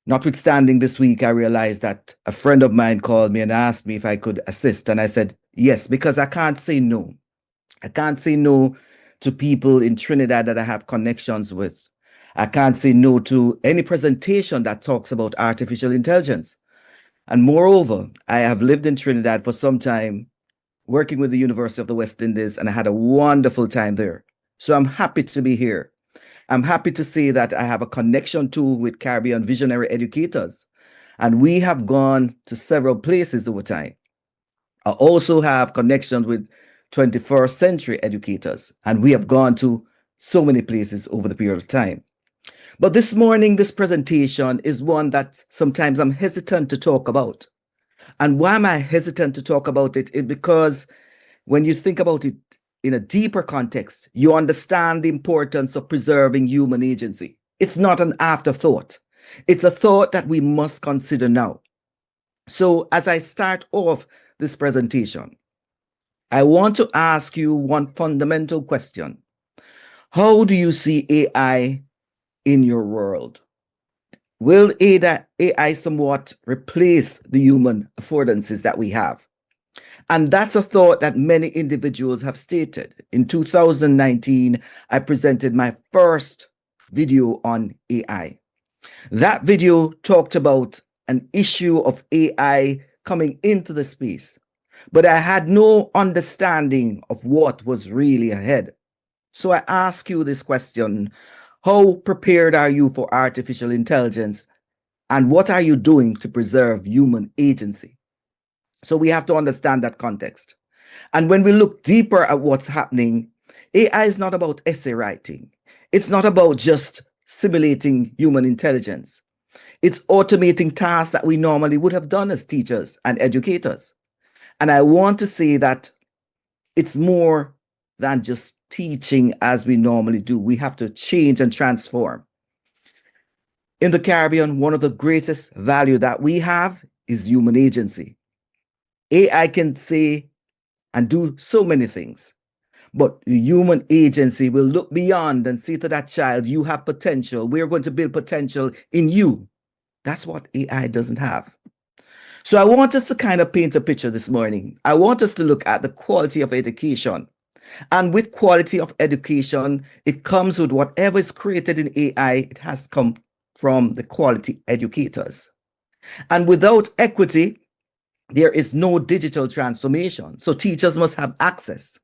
Notwithstanding, this week I realized that a friend of mine called me and asked me if I could assist. And I said, yes, because I can't say no. I can't say no to people in Trinidad that I have connections with. I can't say no to any presentation that talks about artificial intelligence. And moreover, I have lived in Trinidad for some time, working with the University of the West Indies, and I had a wonderful time there. So I'm happy to be here. I'm happy to say that I have a connection too with Caribbean visionary educators, and we have gone to several places over time. I also have connections with 21st century educators, and we have gone to so many places over the period of time. But this morning, this presentation is one that sometimes I'm hesitant to talk about. And why am I hesitant to talk about it? It's because when you think about it in a deeper context, you understand the importance of preserving human agency. It's not an afterthought. It's a thought that we must consider now. So as I start off this presentation, I want to ask you one fundamental question. How do you see AI in your world? Will AI somewhat replace the human affordances that we have? And that's a thought that many individuals have stated. In 2019, I presented my first video on AI. That video talked about an issue of AI coming into the space, but I had no understanding of what was really ahead. So I ask you this question: how prepared are you for artificial intelligence, and what are you doing to preserve human agency? So we have to understand that context. And when we look deeper at what's happening, AI is not about essay writing. It's not about just simulating human intelligence. It's automating tasks that we normally would have done as teachers and educators. And I want to say that it's more than just teaching as we normally do. We have to change and transform. In the Caribbean, one of the greatest value that we have is human agency. AI can say and do so many things, but the human agency will look beyond and say to that child, you have potential. We're going to build potential in you. That's what AI doesn't have. So I want us to kind of paint a picture this morning. I want us to look at the quality of education. And with quality of education, it comes with whatever is created in AI, it has come from the quality educators. And without equity, there is no digital transformation. So teachers must have access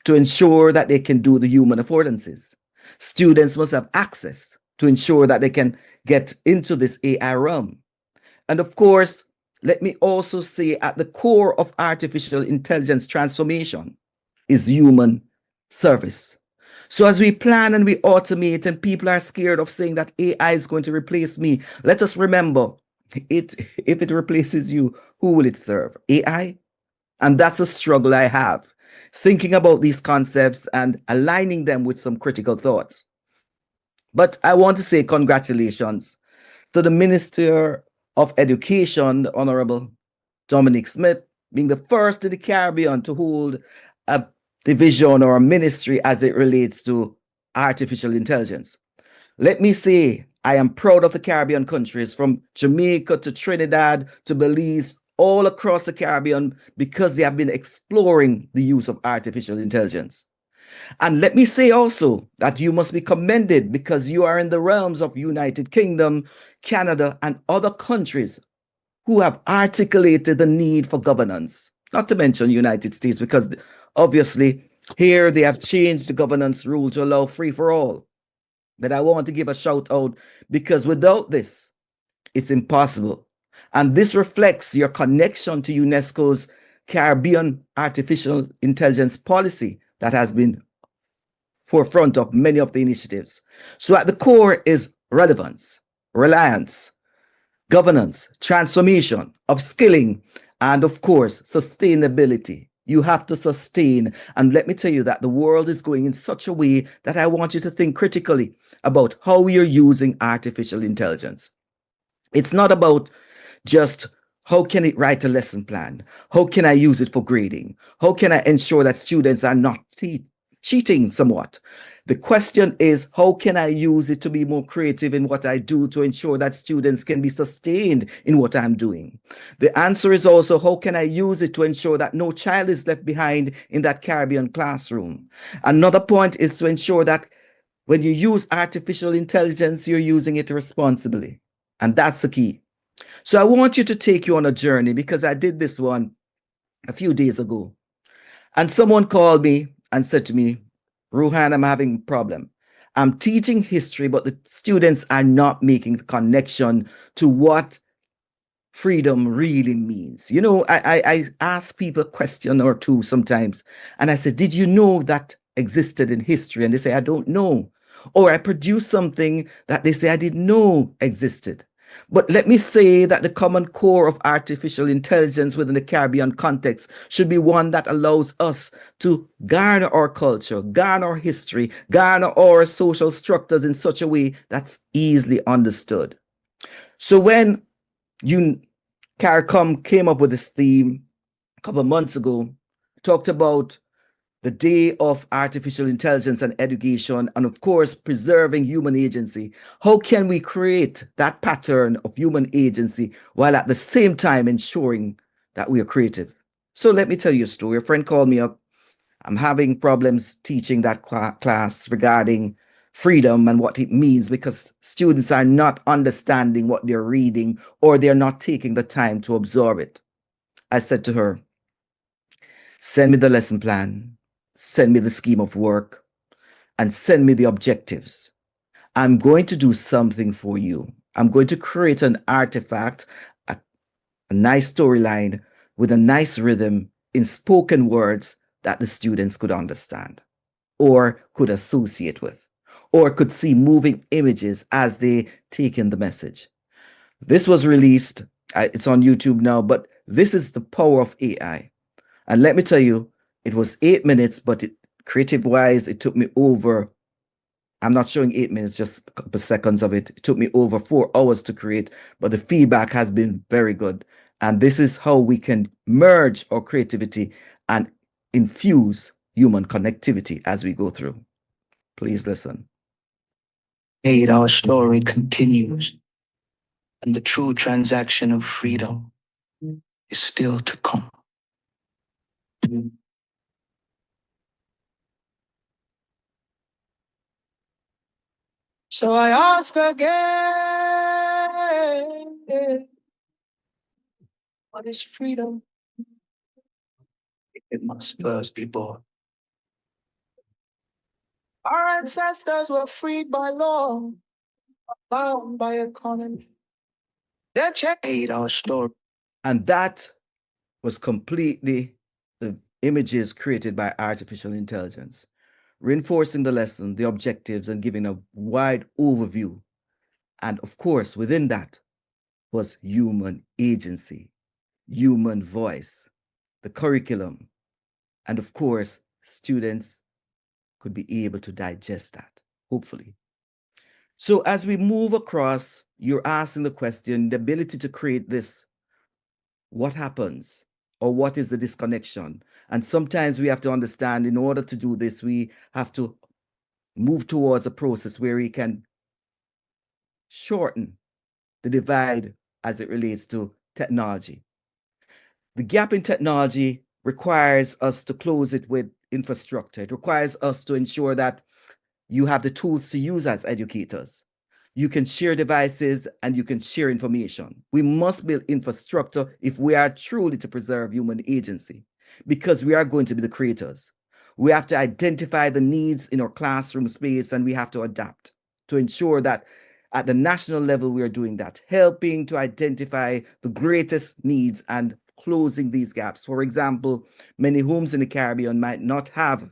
to ensure that they can do the human affordances. Students must have access to ensure that they can get into this AI realm. And of course, let me also say at the core of artificial intelligence transformation is human service. So as we plan and we automate and people are scared of saying that AI is going to replace me, let us remember, if it replaces you, who will it serve? AI? And that's a struggle I have, thinking about these concepts and aligning them with some critical thoughts. But I want to say congratulations to the Minister of Education, the Honorable Dominic Smith, being the first in the Caribbean to hold a division or a ministry as it relates to artificial intelligence. Let me say, I am proud of the Caribbean countries, from Jamaica to Trinidad to Belize, all across the Caribbean, because they have been exploring the use of artificial intelligence. And let me say also that you must be commended because you are in the realms of United Kingdom, Canada, and other countries who have articulated the need for governance, not to mention United States, because obviously here they have changed the governance rule to allow free for all. But I want to give a shout out because without this, it's impossible. And this reflects your connection to UNESCO's Caribbean Artificial Intelligence Policy that has been forefront of many of the initiatives. So at the core is relevance, reliance, governance, transformation, upskilling, and of course, sustainability. You have to sustain. And let me tell you that the world is going in such a way that I want you to think critically about how you're using artificial intelligence. It's not about just how can it write a lesson plan? How can I use it for grading? How can I ensure that students are not cheating somewhat. The question is, how can I use it to be more creative in what I do to ensure that students can be sustained in what I'm doing? The answer is also, how can I use it to ensure that no child is left behind in that Caribbean classroom? Another point is to ensure that when you use artificial intelligence, you're using it responsibly. And that's the key. So I want you to take you on a journey, because I did this one a few days ago. And someone called me and said to me, Ruhan, I'm having a problem. I'm teaching history, but the students are not making the connection to what freedom really means. You know, I ask people a question or two sometimes, and I say, did you know that existed in history? And they say, I don't know. Or I produce something that they say I didn't know existed. But let me say that the common core of artificial intelligence within the Caribbean context should be one that allows us to garner our culture, garner our history, garner our social structures in such a way that's easily understood. So when CARICOM came up with this theme a couple of months ago, talked about the Day of Artificial Intelligence and Education, and of course, preserving human agency. How can we create that pattern of human agency while at the same time ensuring that we are creative? So let me tell you a story. A friend called me up. I'm having problems teaching that class regarding freedom and what it means, because students are not understanding what they're reading, or they're not taking the time to absorb it. I said to her, send me the lesson plan, send me the scheme of work, and send me the objectives. I'm going to do something for you. I'm going to create an artifact, a nice storyline with a nice rhythm in spoken words that the students could understand, or could associate with, or could see moving images as they take in the message. This was released, it's on YouTube now, but this is the power of AI. And let me tell you, it was 8 minutes, but creative wise, it took me over, I'm not showing 8 minutes, just a couple seconds of it. It took me over 4 hours to create, but the feedback has been very good. And this is how we can merge our creativity and infuse human connectivity as we go through. Please listen. Our story continues, and the true transaction of freedom is still to come. So I ask again, what is freedom? It must first be born. Our ancestors were freed by law, bound by economy. They checked our story. And that was completely the images created by artificial intelligence, reinforcing the lesson, the objectives, and giving a wide overview. And of course, within that was human agency, human voice, the curriculum, and of course, students could be able to digest that, hopefully. So as we move across, you're asking the question, the ability to create this, what happens? Or what is the disconnection? And sometimes we have to understand, in order to do this, we have to move towards a process where we can shorten the divide as it relates to technology. The gap in technology requires us to close it with infrastructure. It requires us to ensure that you have the tools to use as educators. You can share devices and you can share information. We must build infrastructure if we are truly to preserve human agency, because we are going to be the creators. We have to identify the needs in our classroom space, and we have to adapt to ensure that at the national level, we are doing that, helping to identify the greatest needs and closing these gaps. For example, many homes in the Caribbean might not have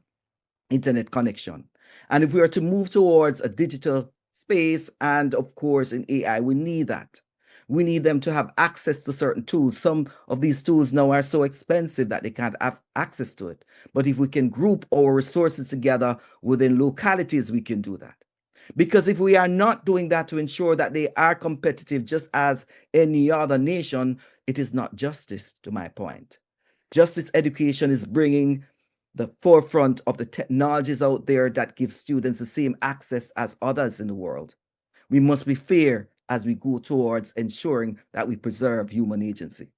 internet connection. And if we are to move towards a digital space, and of course in AI, we need that. We need them to have access to certain tools. Some of these tools now are so expensive that they can't have access to it. But if we can group our resources together within localities, we can do that. Because if we are not doing that to ensure that they are competitive just as any other nation, it is not justice, to my point. Justice education is bringing the forefront of the technologies out there that give students the same access as others in the world. We must be fair as we go towards ensuring that we preserve human agency.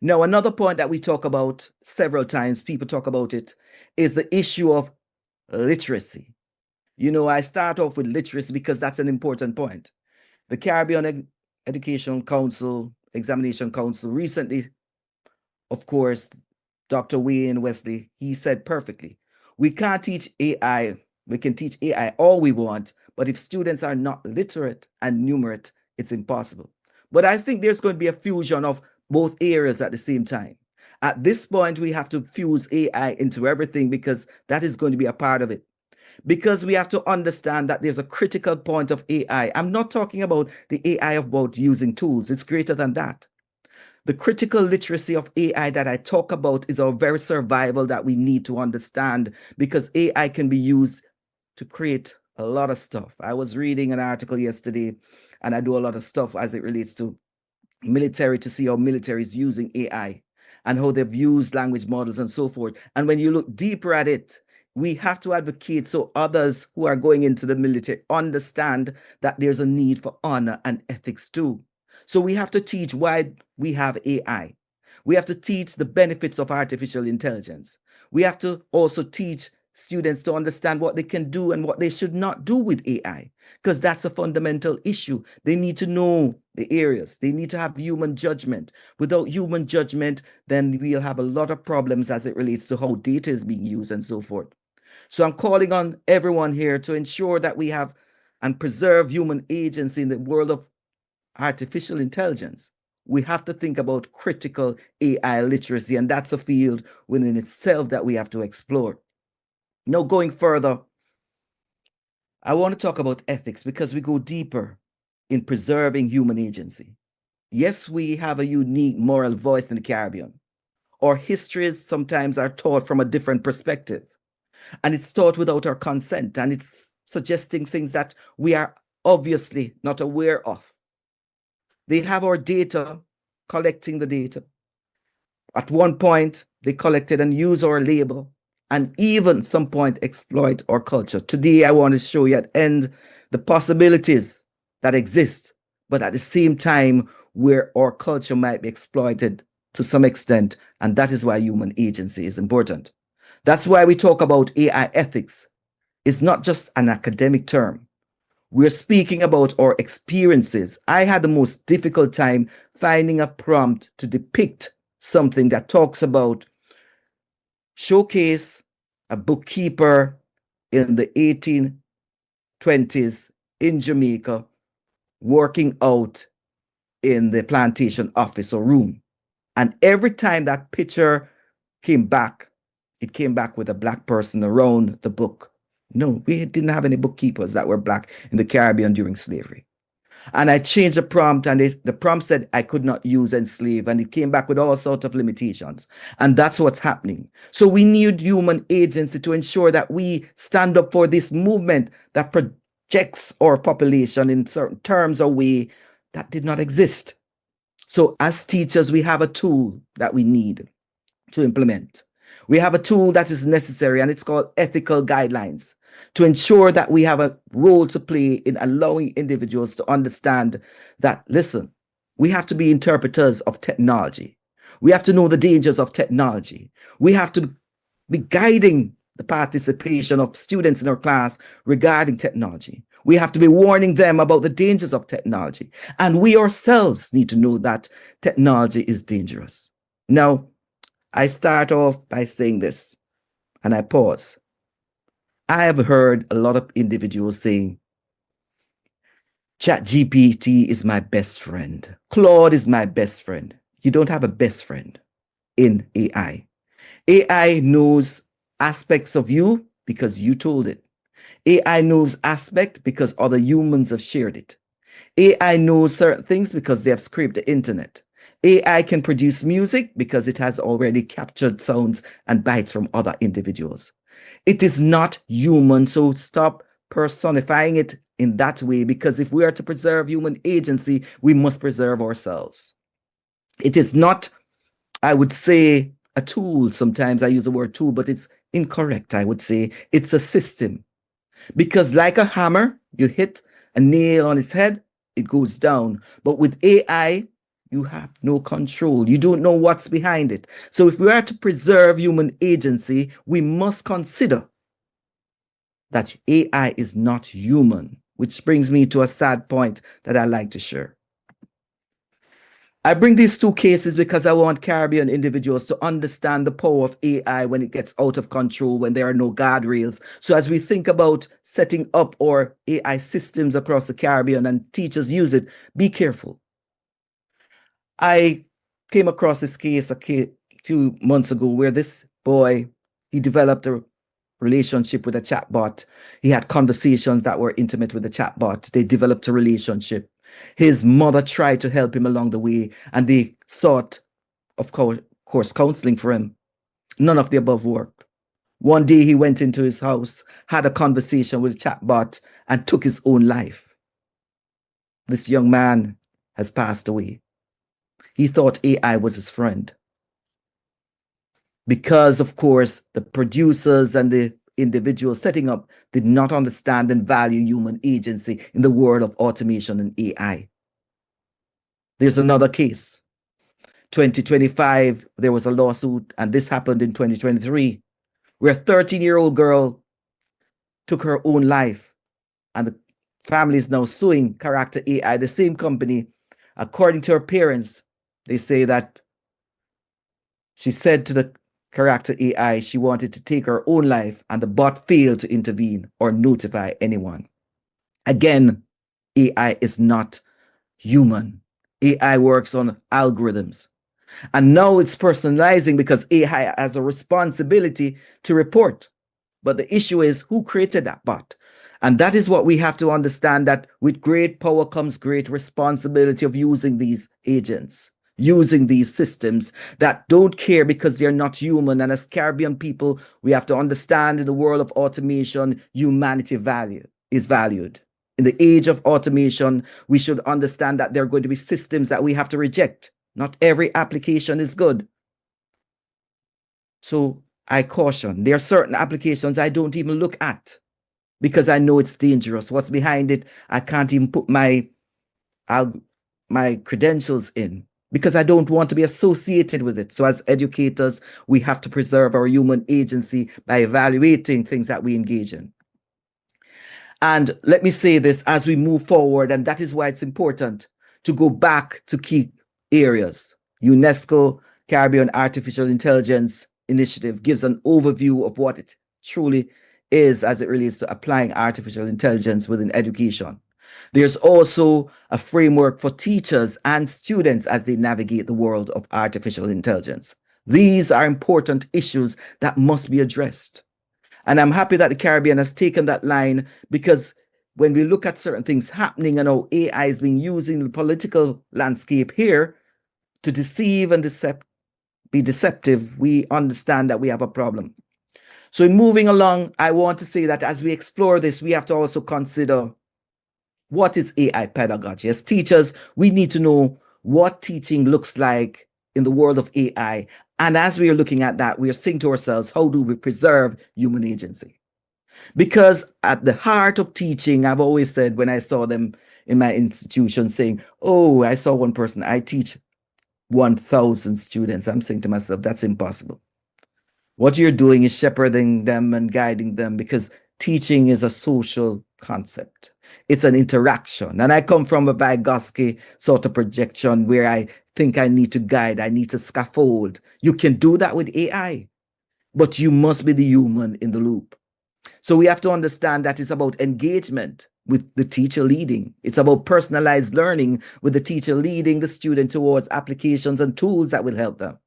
Now, another point that we talk about several times, people talk about it, is the issue of literacy. You know, I start off with literacy because that's an important point. The Caribbean Education Council, Examination Council, recently, of course, Dr. Wayne Wesley, he said perfectly, we can't teach AI, we can teach AI all we want, but if students are not literate and numerate, it's impossible. But I think there's going to be a fusion of both areas at the same time. At this point, we have to fuse AI into everything because that is going to be a part of it. Because we have to understand that there's a critical point of AI. I'm not talking about the AI about using tools. It's greater than that. The critical literacy of AI that I talk about is our very survival that we need to understand, because AI can be used to create a lot of stuff. I was reading an article yesterday, and I do a lot of stuff as it relates to military, to see how military is using AI and how they've used language models and so forth. And when you look deeper at it, we have to advocate so others who are going into the military understand that there's a need for honor and ethics too. So we have to teach why we have AI. We have to teach the benefits of artificial intelligence. We have to also teach students to understand what they can do and what they should not do with AI, because that's a fundamental issue. They need to know the areas. They need to have human judgment. Without human judgment, then we'll have a lot of problems as it relates to how data is being used and so forth. So I'm calling on everyone here to ensure that we have and preserve human agency in the world of artificial intelligence. We have to think about critical AI literacy, and that's a field within itself that we have to explore. Now, going further, I want to talk about ethics because we go deeper in preserving human agency. Yes, we have a unique moral voice in the Caribbean. Our histories sometimes are taught from a different perspective, and it's taught without our consent, and it's suggesting things that we are obviously not aware of. They have our data, collecting the data. At one point, they collected and used our label, and even some point exploit our culture. Today, I want to show you at end the possibilities that exist, but at the same time, where our culture might be exploited to some extent, and that is why human agency is important. That's why we talk about AI ethics. It's not just an academic term. We're speaking about our experiences. I had the most difficult time finding a prompt to depict something that talks about showcase a bookkeeper in the 1820s in Jamaica working out in the plantation office or room. And every time that picture came back, it came back with a black person around the book. No, we didn't have any bookkeepers that were black in the Caribbean during slavery. And I changed the prompt, and the prompt said I could not use enslave, and it came back with all sorts of limitations. And that's what's happening. So we need human agency to ensure that we stand up for this movement that projects our population in certain terms or way that did not exist. So as teachers, we have a tool that we need to implement. We have a tool that is necessary, and it's called ethical guidelines, to ensure that we have a role to play in allowing individuals to understand that, listen, we have to be interpreters of technology. We have to know the dangers of technology. We have to be guiding the participation of students in our class regarding technology. We have to be warning them about the dangers of technology. And we ourselves need to know that technology is dangerous. Now, I start off by saying this, and I pause. I have heard a lot of individuals saying, ChatGPT is my best friend. Claude is my best friend. You don't have a best friend in AI. AI knows aspects of you because you told it. AI knows aspect because other humans have shared it. AI knows certain things because they have scraped the internet. AI can produce music because it has already captured sounds and bytes from other individuals. It is not human, so stop personifying it in that way, because if we are to preserve human agency, we must preserve ourselves. It is not, I would say, a tool. Sometimes I use the word tool, but it's incorrect. I would say it's a system, because like a hammer, you hit a nail on its head, it goes down. But with AI, you have no control. You don't know what's behind it. So if we are to preserve human agency, we must consider that AI is not human, which brings me to a sad point that I like to share. I bring these two cases because I want Caribbean individuals to understand the power of AI when it gets out of control, when there are no guardrails. So as we think about setting up our AI systems across the Caribbean and teachers use it, be careful. I came across this case a few months ago where this boy, he developed a relationship with a chatbot. He had conversations that were intimate with the chatbot. They developed a relationship. His mother tried to help him along the way, and they sought, of course, counseling for him. None of the above worked. One day he went into his house, had a conversation with a chatbot, and took his own life. This young man has passed away. He thought AI was his friend. Because, of course, the producers and the individuals setting up did not understand and value human agency in the world of automation and AI. There's another case. 2025, there was a lawsuit, and this happened in 2023, where a 13-year-old girl took her own life, and the family is now suing Character AI, the same company. According to her parents, they say that she said to the Character AI she wanted to take her own life, and the bot failed to intervene or notify anyone. Again, AI is not human. AI works on algorithms. And now it's personalizing because AI has a responsibility to report. But the issue is, who created that bot? And that is what we have to understand, that with great power comes great responsibility of using these agents, using these systems that don't care because they're not human. And as Caribbean people, we have to understand, in the world of automation, humanity is valued. In the age of automation, we should understand that there are going to be systems that we have to reject. Not every application is good. So I caution, there are certain applications I don't even look at because I know it's dangerous. What's behind it, I can't even put my credentials in because I don't want to be associated with it. So as educators, we have to preserve our human agency by evaluating things that we engage in. And let me say this as we move forward, and that is why it's important to go back to key areas. UNESCO Caribbean Artificial Intelligence Initiative gives an overview of what it truly is as it relates to applying artificial intelligence within education. There's also a framework for teachers and students as they navigate the world of artificial intelligence. These are important issues that must be addressed. And I'm happy that the Caribbean has taken that line, because when we look at certain things happening and how AI is being used in the political landscape here to deceive and be deceptive, we understand that we have a problem. So in moving along, I want to say that as we explore this, we have to also consider, what is AI pedagogy? As teachers, we need to know what teaching looks like in the world of AI. And as we are looking at that, we are saying to ourselves, how do we preserve human agency? Because at the heart of teaching, I've always said, when I saw them in my institution saying, oh, I saw one person, I teach 1,000 students. I'm saying to myself, that's impossible. What you're doing is shepherding them and guiding them, because teaching is a social concept. It's an interaction. And I come from a Vygotsky sort of projection where I think I need to guide, I need to scaffold. You can do that with AI, but you must be the human in the loop. So we have to understand that it's about engagement with the teacher leading. It's about personalized learning with the teacher leading the student towards applications and tools that will help them.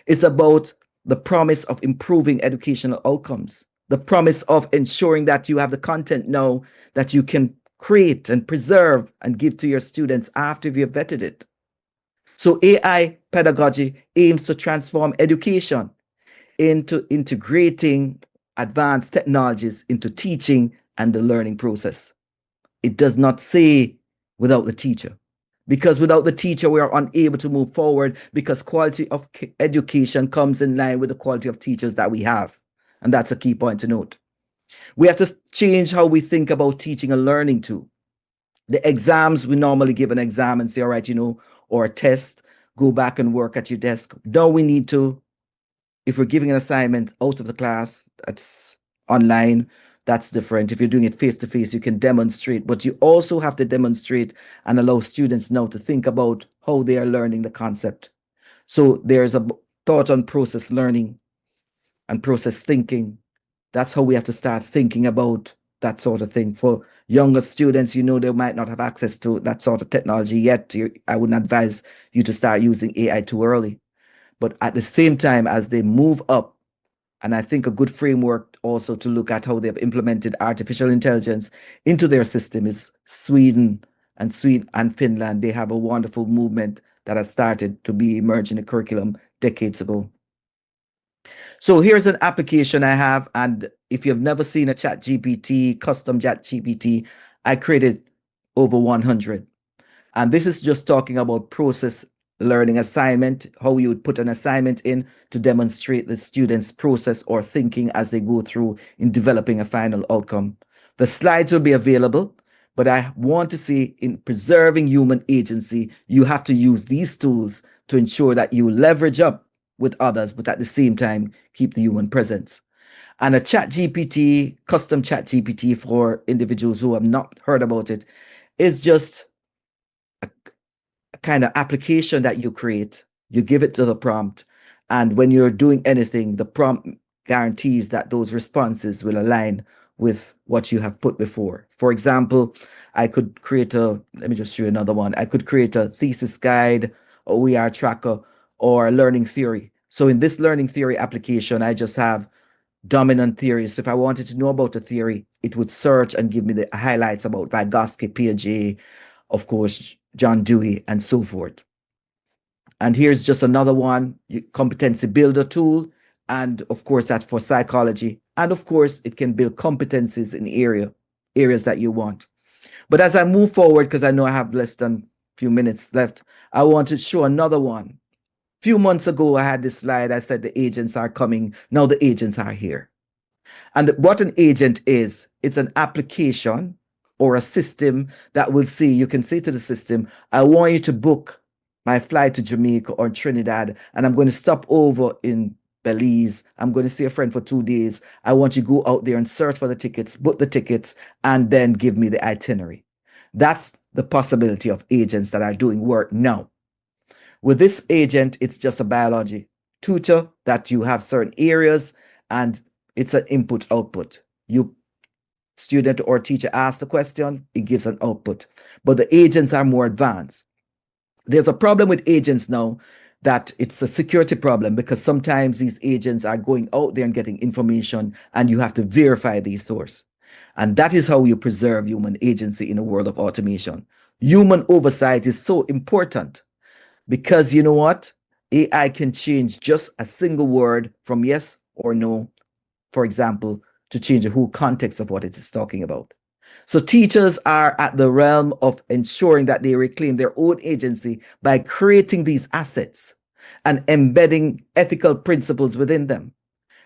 It's about the promise of improving educational outcomes, the promise of ensuring that you have the content now that you can create and preserve and give to your students after you've vetted it. So AI pedagogy aims to transform education into integrating advanced technologies into teaching and the learning process. It does not say without the teacher, Because without the teacher, we are unable to move forward, because quality of education comes in line with the quality of teachers that we have. And that's a key point to note. We have to change how we think about teaching and learning too. The exams, we normally give an exam and say, all right, or a test, go back and work at your desk. Now we need to, if we're giving an assignment out of the class, that's online, that's different. If you're doing it face to face, you can demonstrate, but you also have to demonstrate and allow students now to think about how they are learning the concept. So there's a thought on process learning and process thinking. That's how we have to start thinking about that sort of thing. For younger students, they might not have access to that sort of technology yet. I wouldn't advise you to start using AI too early. But at the same time, as they move up, and I think a good framework also to look at how they've implemented artificial intelligence into their system is Sweden and Finland. They have a wonderful movement that has started to be emerged in the curriculum decades ago. So here's an application I have, and if you've never seen a ChatGPT, custom ChatGPT, I created over 100. And this is just talking about process learning assignment, how you would put an assignment in to demonstrate the student's process or thinking as they go through in developing a final outcome. The slides will be available, but I want to say in preserving human agency, you have to use these tools to ensure that you leverage up with others, but at the same time, keep the human presence. And a ChatGPT, custom ChatGPT for individuals who have not heard about it, is just a kind of application that you create. You give it to the prompt, and when you're doing anything, the prompt guarantees that those responses will align with what you have put before. For example, I could create let me just show you another one. I could create a thesis guide, a OER tracker, or a learning theory. So in this learning theory application, I just have dominant theories. So if I wanted to know about a theory, it would search and give me the highlights about Vygotsky, Piaget, of course, John Dewey, and so forth. And here's just another one, competency builder tool. And of course, that's for psychology. And of course, it can build competencies in areas that you want. But as I move forward, because I know I have less than a few minutes left, I want to show another one. A few months ago, I had this slide. I said the agents are coming. Now the agents are here. And what an agent is, it's an application or a system that will see, you can say to the system, I want you to book my flight to Jamaica or Trinidad, and I'm going to stop over in Belize. I'm going to see a friend for 2 days. I want you to go out there and search for the tickets, book the tickets, and then give me the itinerary. That's the possibility of agents that are doing work now. With this agent, it's just a biology tutor that you have certain areas, and it's an input-output. You student or teacher asks the question, it gives an output. But the agents are more advanced. There's a problem with agents now, that it's a security problem, because sometimes these agents are going out there and getting information, and you have to verify these sources. And that is how you preserve human agency in a world of automation. Human oversight is so important, because you know what? AI can change just a single word from yes or no, for example, to change the whole context of what it is talking about. So teachers are at the realm of ensuring that they reclaim their own agency by creating these assets and embedding ethical principles within them,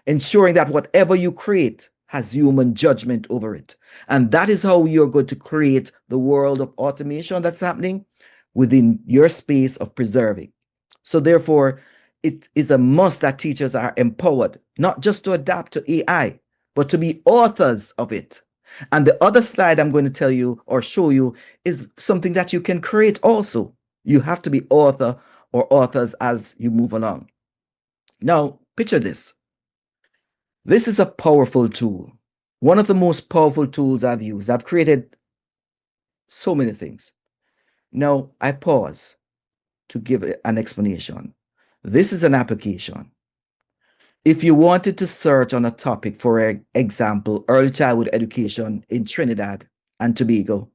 ensuring that whatever you create has human judgment over it. And that is how you're going to create the world of automation that's happening within your space of preserving. So therefore, it is a must that teachers are empowered, not just to adapt to AI, but to be authors of it. And the other slide I'm going to tell you or show you is something that you can create also. You have to be author or authors as you move along. Now, picture this. This is a powerful tool. One of the most powerful tools I've used. I've created so many things. Now, I pause to give an explanation. This is an application. If you wanted to search on a topic, for example, early childhood education in Trinidad and Tobago,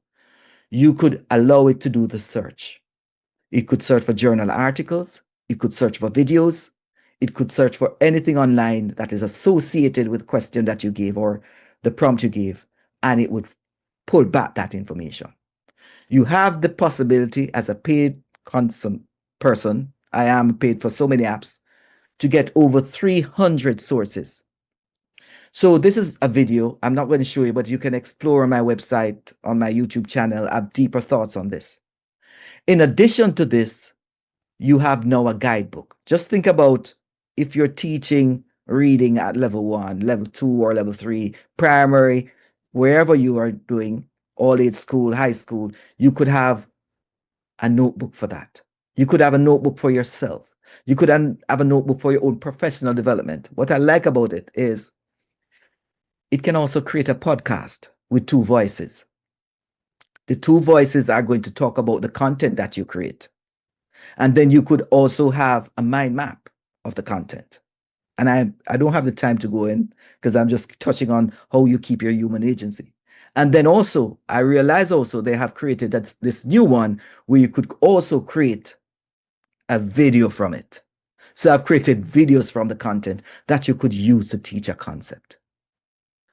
you could allow it to do the search. It could search for journal articles. It could search for videos. It could search for anything online that is associated with the question that you gave or the prompt you gave, and it would pull back that information. You have the possibility as a paid constant person, I am paid for so many apps, to get over 300 sources. So this is a video. I'm not going to show you, but you can explore on my website, on my YouTube channel. I have deeper thoughts on this. In addition to this, you have now a guidebook. Just think about if you're teaching reading at level 1, level 2, or level 3, primary, wherever you are doing, all age school, high school, you could have a notebook for that. You could have a notebook for yourself. You could have a notebook for your own professional development. What I like about it is it can also create a podcast with 2 voices. The 2 voices are going to talk about the content that you create. And then you could also have a mind map of the content. And I don't have the time to go in because I'm just touching on how you keep your human agency. And then also, I realize also they have created this new one where you could also create a video from it. So I've created videos from the content that you could use to teach a concept.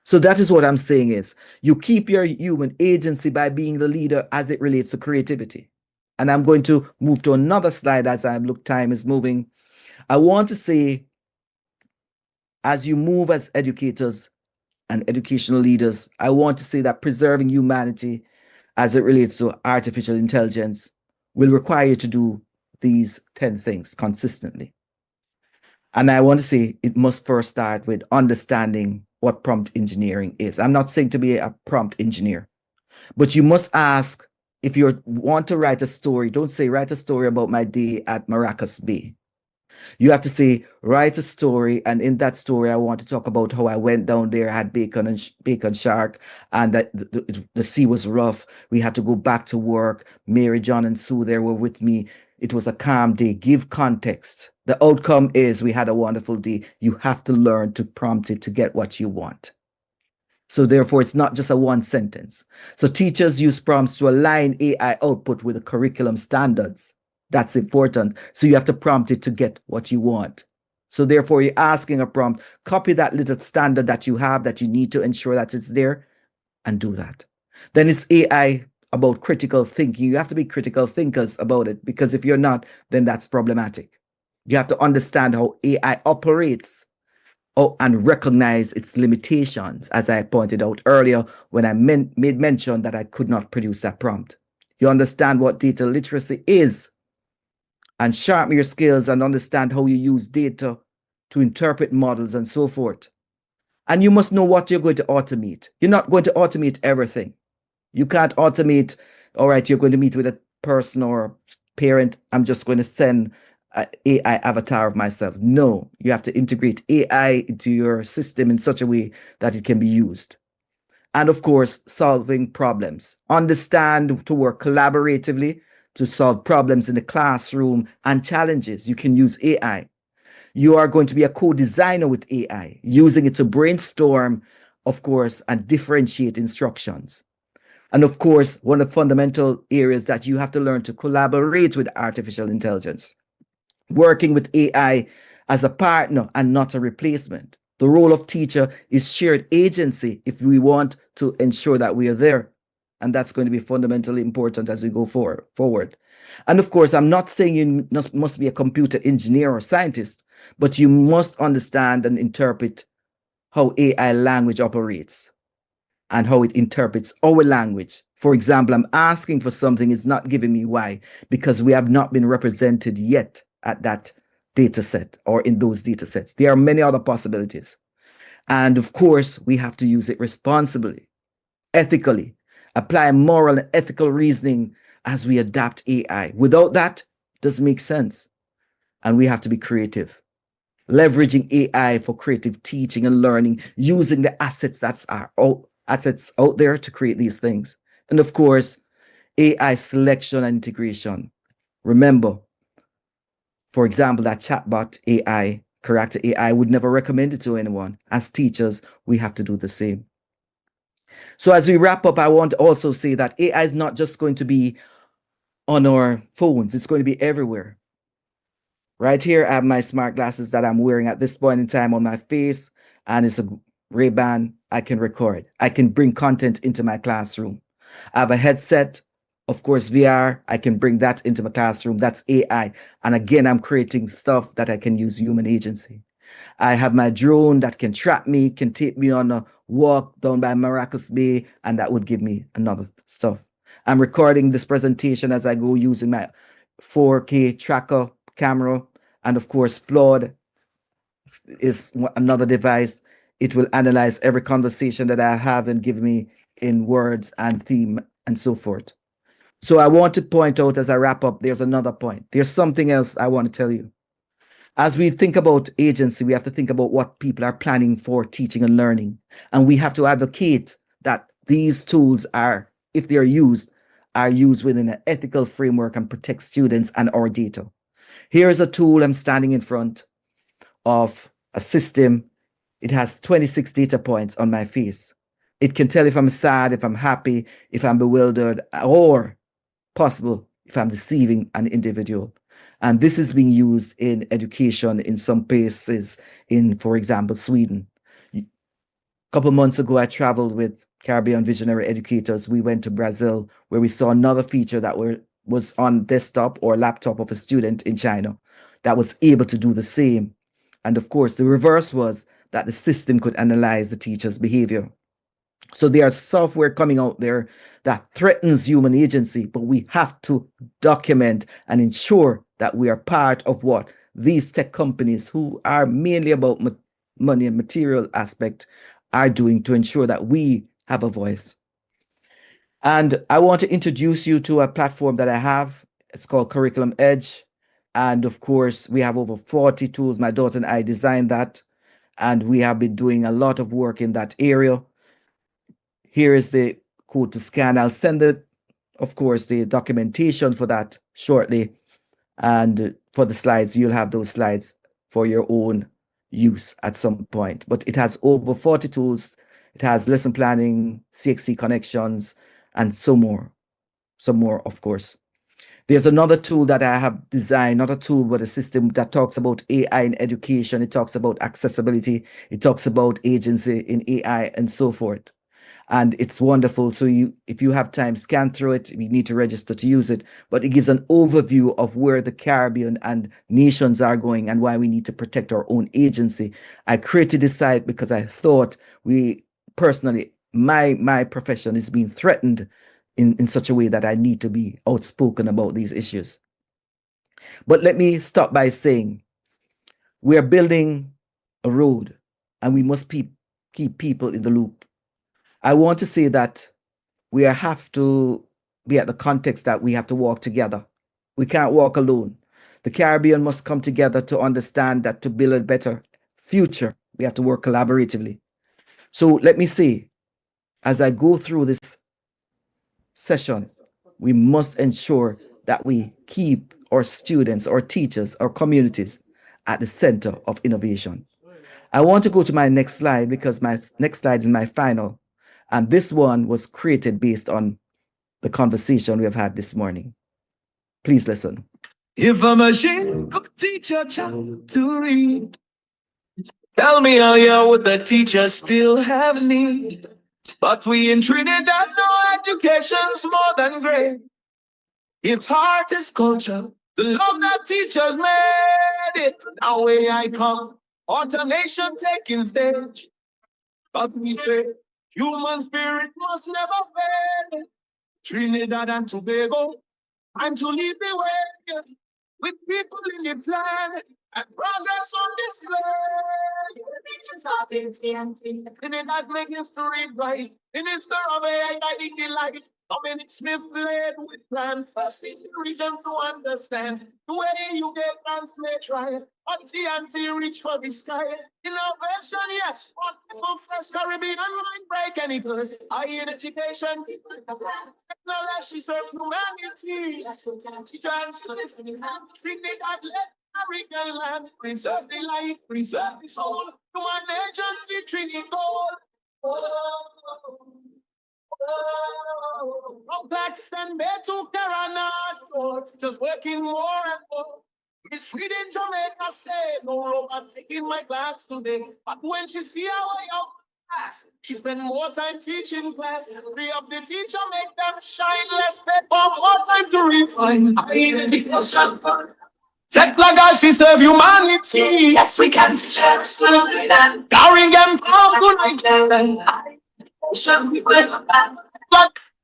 So that is what I'm saying is you keep your human agency by being the leader as it relates to creativity. And I'm going to move to another slide as I look, time is moving. I want to say, as you move as educators and educational leaders, I want to say that preserving humanity as it relates to artificial intelligence will require you to do these 10 things consistently. And I want to say it must first start with understanding what prompt engineering is. I'm not saying to be a prompt engineer, but you must ask, if you want to write a story, don't say write a story about my day at Maracas Bay. You have to say, write a story, and in that story, I want to talk about how I went down there, had bacon and bacon shark, and that the sea was rough. We had to go back to work. Mary, John, and Sue there were with me. It was a calm day. Give context. The outcome is we had a wonderful day. You have to learn to prompt it to get what you want. So therefore, it's not just a one sentence. So teachers use prompts to align AI output with the curriculum standards. That's important. So you have to prompt it to get what you want. So therefore, you're asking a prompt, copy that little standard that you have that you need to ensure that it's there, and do that. Then it's AI about critical thinking. You have to be critical thinkers about it, because if you're not, then that's problematic. You have to understand how AI operates. Oh, and recognize its limitations, as I pointed out earlier when I made mention that I could not produce that prompt. You understand what data literacy is, and sharpen your skills and understand how you use data to interpret models and so forth. And you must know what you're going to automate. You're not going to automate everything. You can't automate, all right, you're going to meet with a person or parent, I'm just going to send an AI avatar of myself. No, you have to integrate AI into your system in such a way that it can be used. And of course, solving problems. Understand to work collaboratively to solve problems in the classroom and challenges. You can use AI. You are going to be a co-designer with AI, using it to brainstorm, of course, and differentiate instructions. And of course, one of the fundamental areas that you have to learn to collaborate with artificial intelligence, working with AI as a partner and not a replacement. The role of teacher is shared agency if we want to ensure that we are there. And that's going to be fundamentally important as we go forward. And of course, I'm not saying you must be a computer engineer or scientist, but you must understand and interpret how AI language operates and how it interprets our language. For example, I'm asking for something, it's not giving me why, because we have not been represented yet at that data set or in those data sets. There are many other possibilities. And of course, we have to use it responsibly, ethically, apply moral and ethical reasoning as we adapt AI. Without that, it doesn't make sense. And we have to be creative, leveraging AI for creative teaching and learning, using the assets out there to create these things. And of course, AI selection and integration. Remember, for example, that chatbot AI, character AI would never recommend it to anyone. As teachers, we have to do the same. So as we wrap up, I want to also say that AI is not just going to be on our phones. It's going to be everywhere. Right here, I have my smart glasses that I'm wearing at this point in time on my face, and it's a Ray-Ban. I can record. I can bring content into my classroom. I have a headset Of course, VR, I can bring that into my classroom. That's AI. And again, I'm creating stuff that I can use human agency. I have my drone that can track me, can take me on a walk down by Maracas Bay, and that would give me another stuff. I'm recording this presentation as I go using my 4K tracker camera. And of course, Claude is another device. It will analyze every conversation that I have and give me in words and theme and so forth. So I want to point out as I wrap up, there's another point. There's something else I want to tell you. As we think about agency, we have to think about what people are planning for teaching and learning. And we have to advocate that these tools are, if they're used, are used within an ethical framework and protect students and our data. Here is a tool. I'm standing in front of a system. It has 26 data points on my face. It can tell if I'm sad, if I'm happy, if I'm bewildered, or possible if I'm deceiving an individual. And this is being used in education in some places in, for example, Sweden. A couple months ago, I traveled with Caribbean visionary educators. We went to Brazil, where we saw another feature that was on desktop or laptop of a student in China that was able to do the same. And of course, the reverse was that the system could analyze the teacher's behavior. So there's software coming out there that threatens human agency, but we have to document and ensure that we are part of what these tech companies, who are mainly about money and material aspect, are doing to ensure that we have a voice. And I want to introduce you to a platform that I have. It's called Curriculum Edge. And of course, we have over 40 tools. My daughter and I designed that. And we have been doing a lot of work in that area. Here is the code to scan. I'll send it, of course, the documentation for that shortly. And for the slides, you'll have those slides for your own use at some point. But it has over 40 tools. It has lesson planning, CXC connections, and some more, of course. There's another tool that I have designed, not a tool, but a system that talks about AI in education. It talks about accessibility. It talks about agency in AI and so forth. And it's wonderful. So if you have time, scan through it. You need to register to use it, but it gives an overview of where the Caribbean and nations are going and why we need to protect our own agency. I created this site because I thought my profession is being threatened in such a way that I need to be outspoken about these issues. But let me stop by saying we are building a road and we must keep people in the loop. I want to say that we have to be at the context that we have to walk together. We can't walk alone. The Caribbean must come together to understand that to build a better future, we have to work collaboratively. So let me say, as I go through this session, we must ensure that we keep our students, our teachers, our communities at the center of innovation. I want to go to my next slide because my next slide is my final. And this one was created based on the conversation we have had this morning. Please listen. If a machine could teach a child to read, tell me how you would the teacher still have need? But we in Trinidad know education's more than great. Its heart is culture, the love that teachers made it. Now way I come, automation taking stage. But we say, human spirit must never fade. Trinidad and Tobago, I'm to lead the way. With people in the plan and progress on display. Trinidad make history bright. Minister of AI guiding the light. Dominic Smith led with plans. First in the region to understand the way you get translate right. On TNT reach for the sky. Innovation, yes. What books as Caribbean mind break any place. Higher education. Technology serve humanity. Translate. Trinidad let American lands. Preserve the life, preserve the soul. To an agency, Trinidad. Complex and better Carana, just working more and more. It's reading Jamaica say no robots in my class today. But when she see our way out, She spend more time teaching class. Free up the teacher, make them shine. Less paper, more time to refine. I even think no shine. Tech like us, she serve humanity. Yes, we can teach them slowly then. Carrying them from good understand.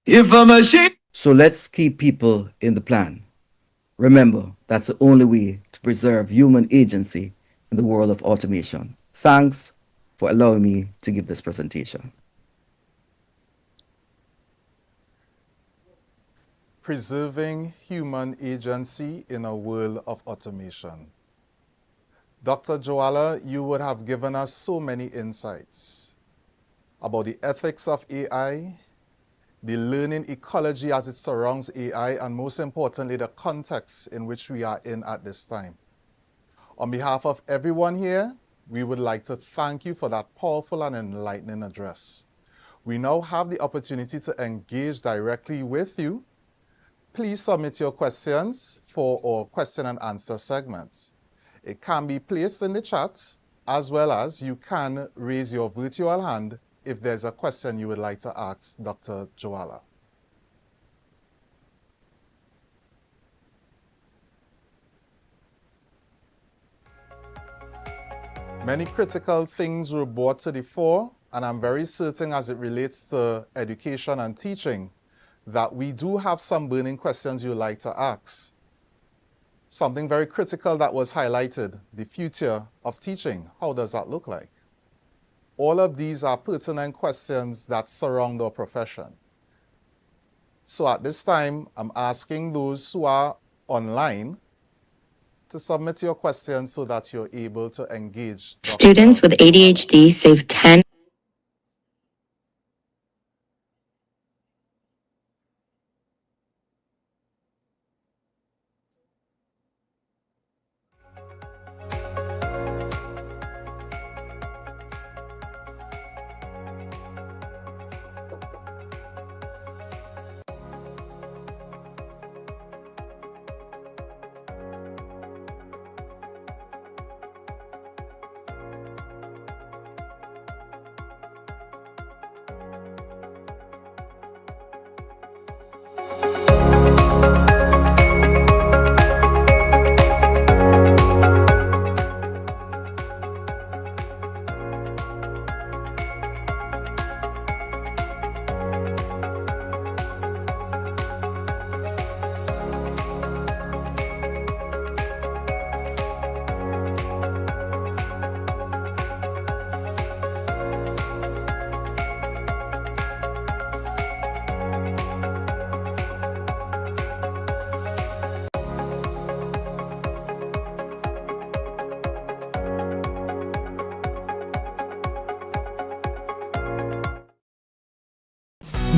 If a machine. So let's keep people in the plan. Remember, that's the only way to preserve human agency in the world of automation. Thanks for allowing me to give this presentation. Preserving human agency in a world of automation. Dr. Joala, you would have given us so many insights about the ethics of AI, the learning ecology as it surrounds AI, and most importantly, the context in which we are in at this time. On behalf of everyone here, we would like to thank you for that powerful and enlightening address. We now have the opportunity to engage directly with you. Please submit your questions for our question and answer segment. It can be placed in the chat, as well as you can raise your virtual hand if there's a question you would like to ask Dr. Joala. Many critical things were brought to the fore, and I'm very certain as it relates to education and teaching that we do have some burning questions you'd like to ask. Something very critical that was highlighted, the future of teaching. How does that look like? All of these are pertinent questions that surround our profession. So at this time, I'm asking those who are online to submit your questions so that you're able to engage. Students with ADHD save 10.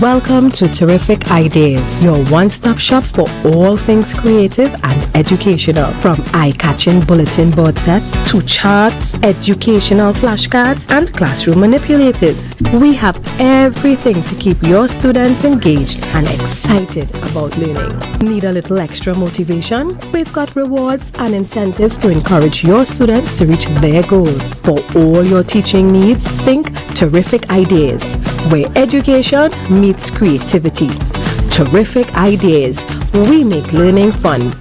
Welcome to Terrific Ideas, your one-stop shop for all things creative and educational. From eye-catching bulletin board sets to charts, educational flashcards, and classroom manipulatives. We have everything to keep your students engaged and excited about learning. Need a little extra motivation? We've got rewards and incentives to encourage your students to reach their goals. For all your teaching needs, think Terrific Ideas, where education meets creativity. Terrific Ideas. We make learning fun.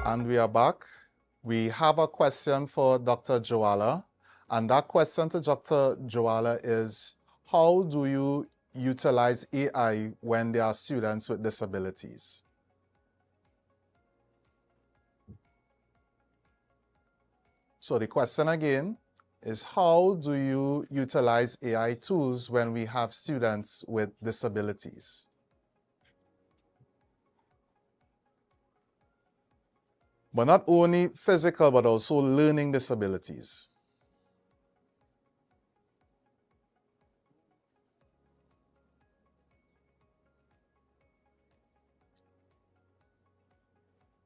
And we are back. We have a question for Dr. Joala, and that question to Dr. Joala is, how do you utilize AI when there are students with disabilities? So the question again is, how do you utilize AI tools when we have students with disabilities? But not only physical, but also learning disabilities.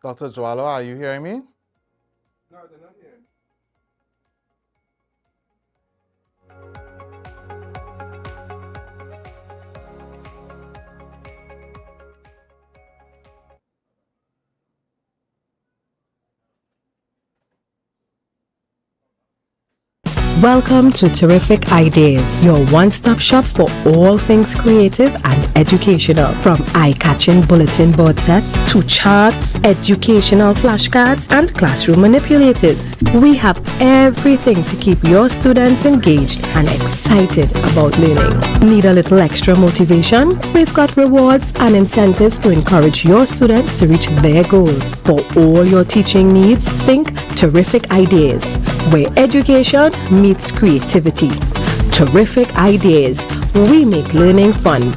Dr. Joala, are you hearing me? No, they're not hearing. Welcome to Terrific Ideas, your one-stop shop for all things creative and educational. From eye-catching bulletin board sets to charts, educational flashcards, and classroom manipulatives, we have everything to keep your students engaged and excited about learning. Need a little extra motivation? We've got rewards and incentives to encourage your students to reach their goals. For all your teaching needs, think Terrific Ideas, where education meets creativity. Terrific Ideas. We make learning fun.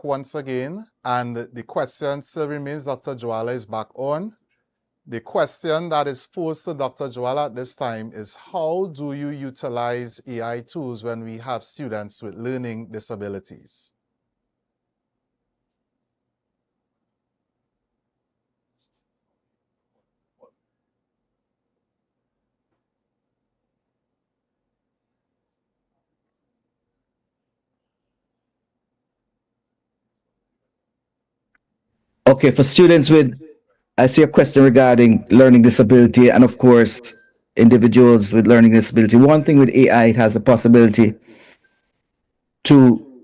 Once again, and the question still remains. Dr. Joala is back on. The question that is posed to Dr. Joala at this time is, how do you utilize AI tools when we have students with learning disabilities? Okay, for students with, I see a question regarding learning disability and of course, individuals with learning disability. One thing with AI, it has a possibility to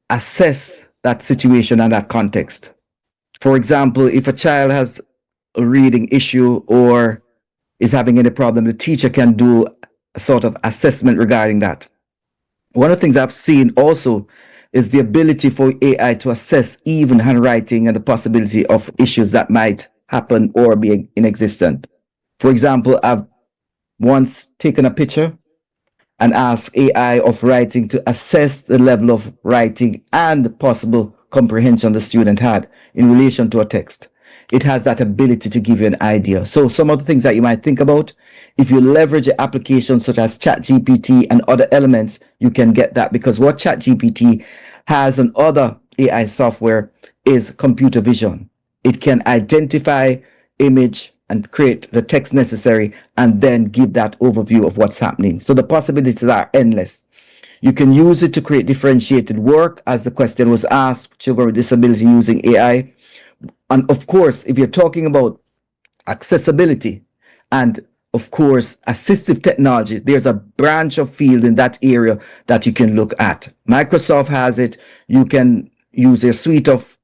assess that situation and that context. For example, if a child has a reading issue or is having any problem, the teacher can do a sort of assessment regarding that. One of the things I've seen also is the ability for AI to assess even handwriting and the possibility of issues that might happen or be inexistent. For example, I've once taken a picture and asked AI of writing to assess the level of writing and possible comprehension the student had in relation to a text. It has that ability to give you an idea. So some of the things that you might think about, if you leverage applications such as ChatGPT and other elements, you can get that, because what ChatGPT has and other AI software is computer vision. It can identify image and create the text necessary and then give that overview of what's happening. So the possibilities are endless. You can use it to create differentiated work, as the question was asked, children with disability using AI. And of course, if you're talking about accessibility and of course assistive technology, there's a branch of field in that area that you can look at. Microsoft has it. You can use their suite of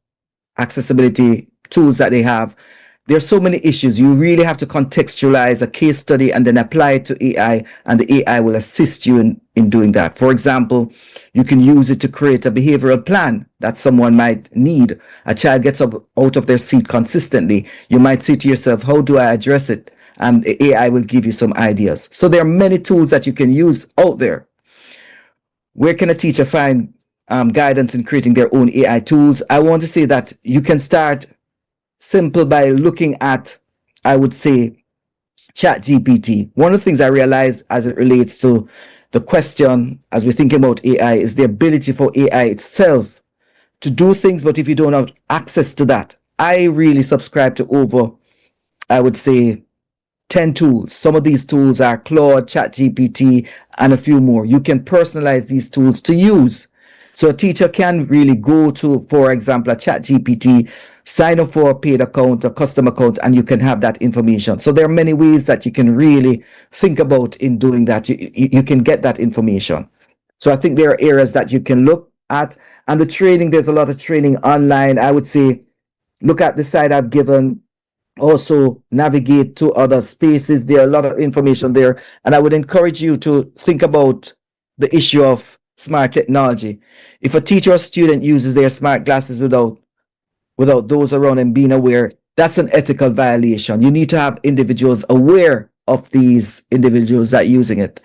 accessibility tools that they have. There's so many issues. You really have to contextualize a case study and then apply it to AI, and the AI will assist you in doing that. For example, you can use it to create a behavioral plan that someone might need. A child gets up out of their seat consistently. You might say to yourself, how do I address it? And the AI will give you some ideas. So there are many tools that you can use out there. Where can a teacher find guidance in creating their own AI tools? I want to say that you can start simple by looking at, I would say, ChatGPT. One of the things I realized as it relates to the question as we're thinking about AI is the ability for AI itself to do things, but if you don't have access to that, I really subscribe to over, I would say, 10 tools. Some of these tools are Claude, ChatGPT, and a few more. You can personalize these tools to use. So a teacher can really go to, for example, a ChatGPT, sign up for a paid account, a custom account, and you can have that information. So there are many ways that you can really think about in doing that. You can get that information. So I think there are areas that you can look at. And the training, there's a lot of training online. I would say, look at the site I've given. Also navigate to other spaces. There are a lot of information there. And I would encourage you to think about the issue of smart technology. If a teacher or student uses their smart glasses without those around them being aware, that's an ethical violation. You need to have individuals aware of these individuals that are using it.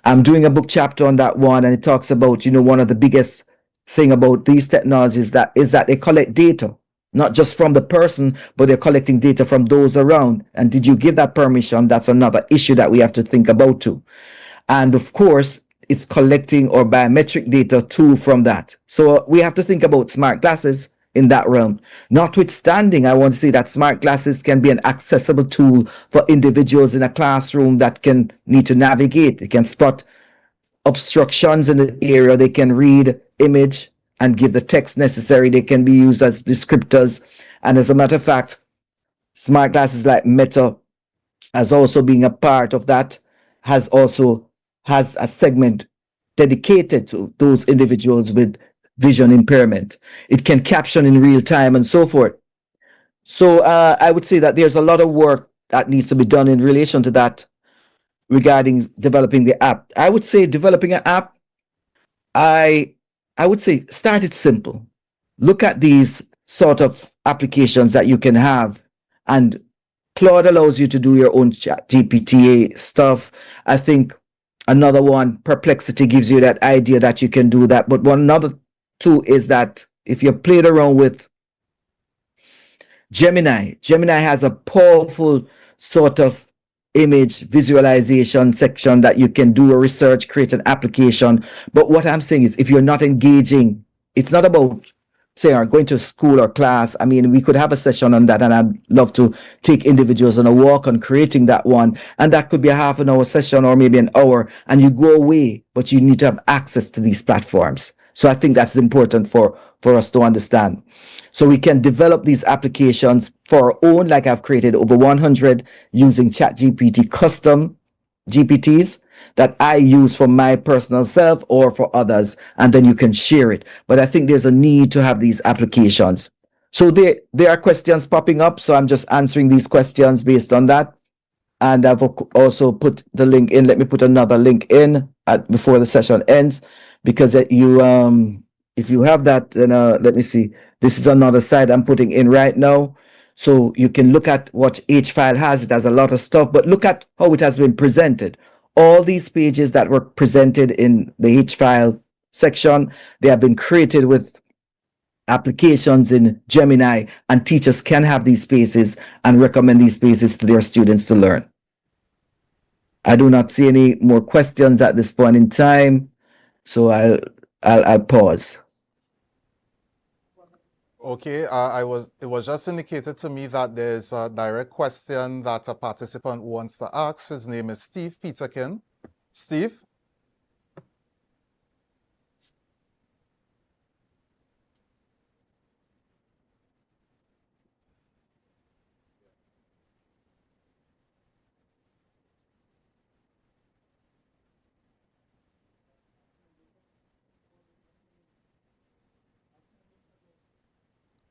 I'm doing a book chapter on that one, and it talks about, one of the biggest thing about these technologies is that they collect data, not just from the person, but they're collecting data from those around. And did you give that permission? That's another issue that we have to think about too. And of course, it's collecting or biometric data too from that. So we have to think about smart glasses in that realm. Notwithstanding, I want to say that smart glasses can be an accessible tool for individuals in a classroom that can need to navigate. They can spot obstructions in the area. They can read image and give the text necessary. They can be used as descriptors. And as a matter of fact, smart glasses like Meta, as also being a part of that, has a segment dedicated to those individuals with vision impairment. It can caption in real time and so forth. So I would say that there's a lot of work that needs to be done in relation to that regarding developing the app. I would say developing an app, I would say start it simple. Look at these sort of applications that you can have, and Claude allows you to do your own GPT stuff. I think another one, Perplexity, gives you that idea that you can do that. But another two is that if you played around with Gemini has a powerful sort of image visualization section that you can do a research, create an application. But what I'm saying is, if you're not engaging, it's not about say going to school or class. I mean, we could have a session on that, and I'd love to take individuals on a walk on creating that one. And that could be a half an hour session or maybe an hour, and you go away, but you need to have access to these platforms. So I think that's important for us to understand. So we can develop these applications for our own, like I've created over 100 using ChatGPT custom GPTs that I use for my personal self or for others, and then you can share it. But I think there's a need to have these applications. So there are questions popping up, so I'm just answering these questions based on that. And I've also put the link in. Let me put another link in before the session ends, because if you have that, then let me see. This is another site I'm putting in right now. So you can look at what each file has. It has a lot of stuff, but look at how it has been presented. All these pages that were presented in the H file section, they have been created with applications in Gemini, and teachers can have these spaces and recommend these spaces to their students to learn. I do not see any more questions at this point in time, so I'll pause. Okay, it was just indicated to me that there's a direct question that a participant wants to ask. His name is Steve Peterkin. Steve?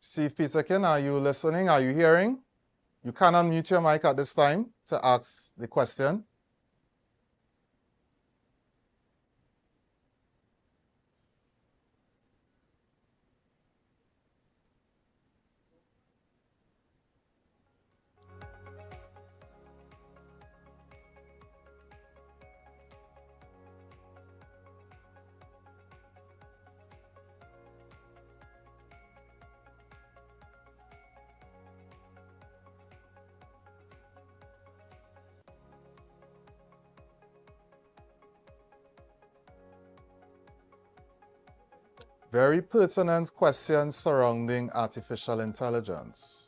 Steve Peterkin, are you listening? Are you hearing? You can unmute your mic at this time to ask the question. Very pertinent questions surrounding artificial intelligence.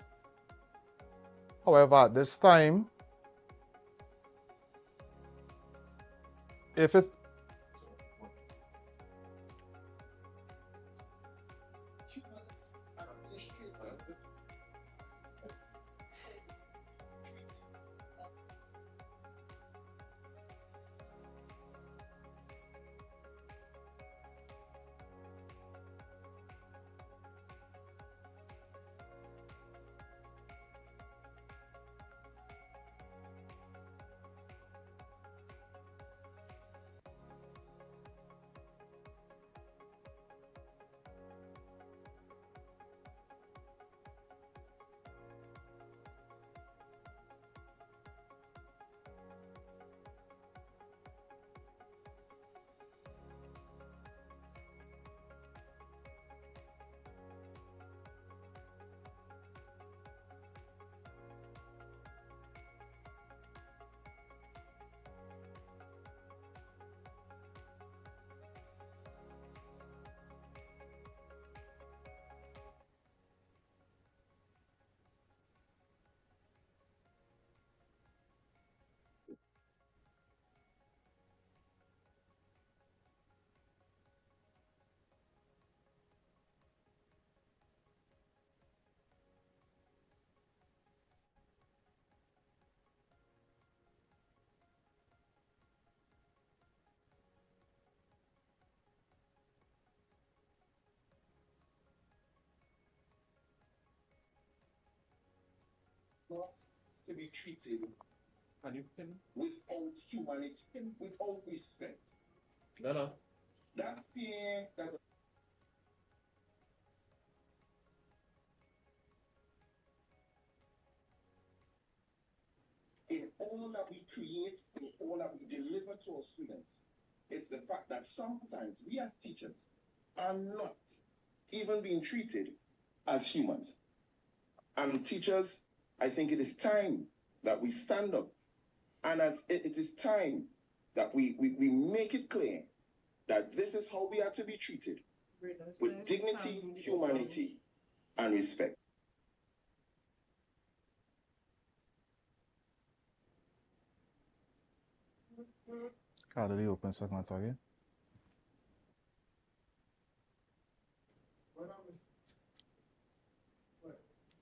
However, at this time, if it not to be treated without humanity, without respect. No. That fear that in all that we create, in all that we deliver to our students, it's the fact that sometimes we as teachers are not even being treated as humans. And teachers, I think it is time that we stand up, and it is time that we make it clear that this is how we are to be treated, with dignity, humanity, and respect. How did he open segment again?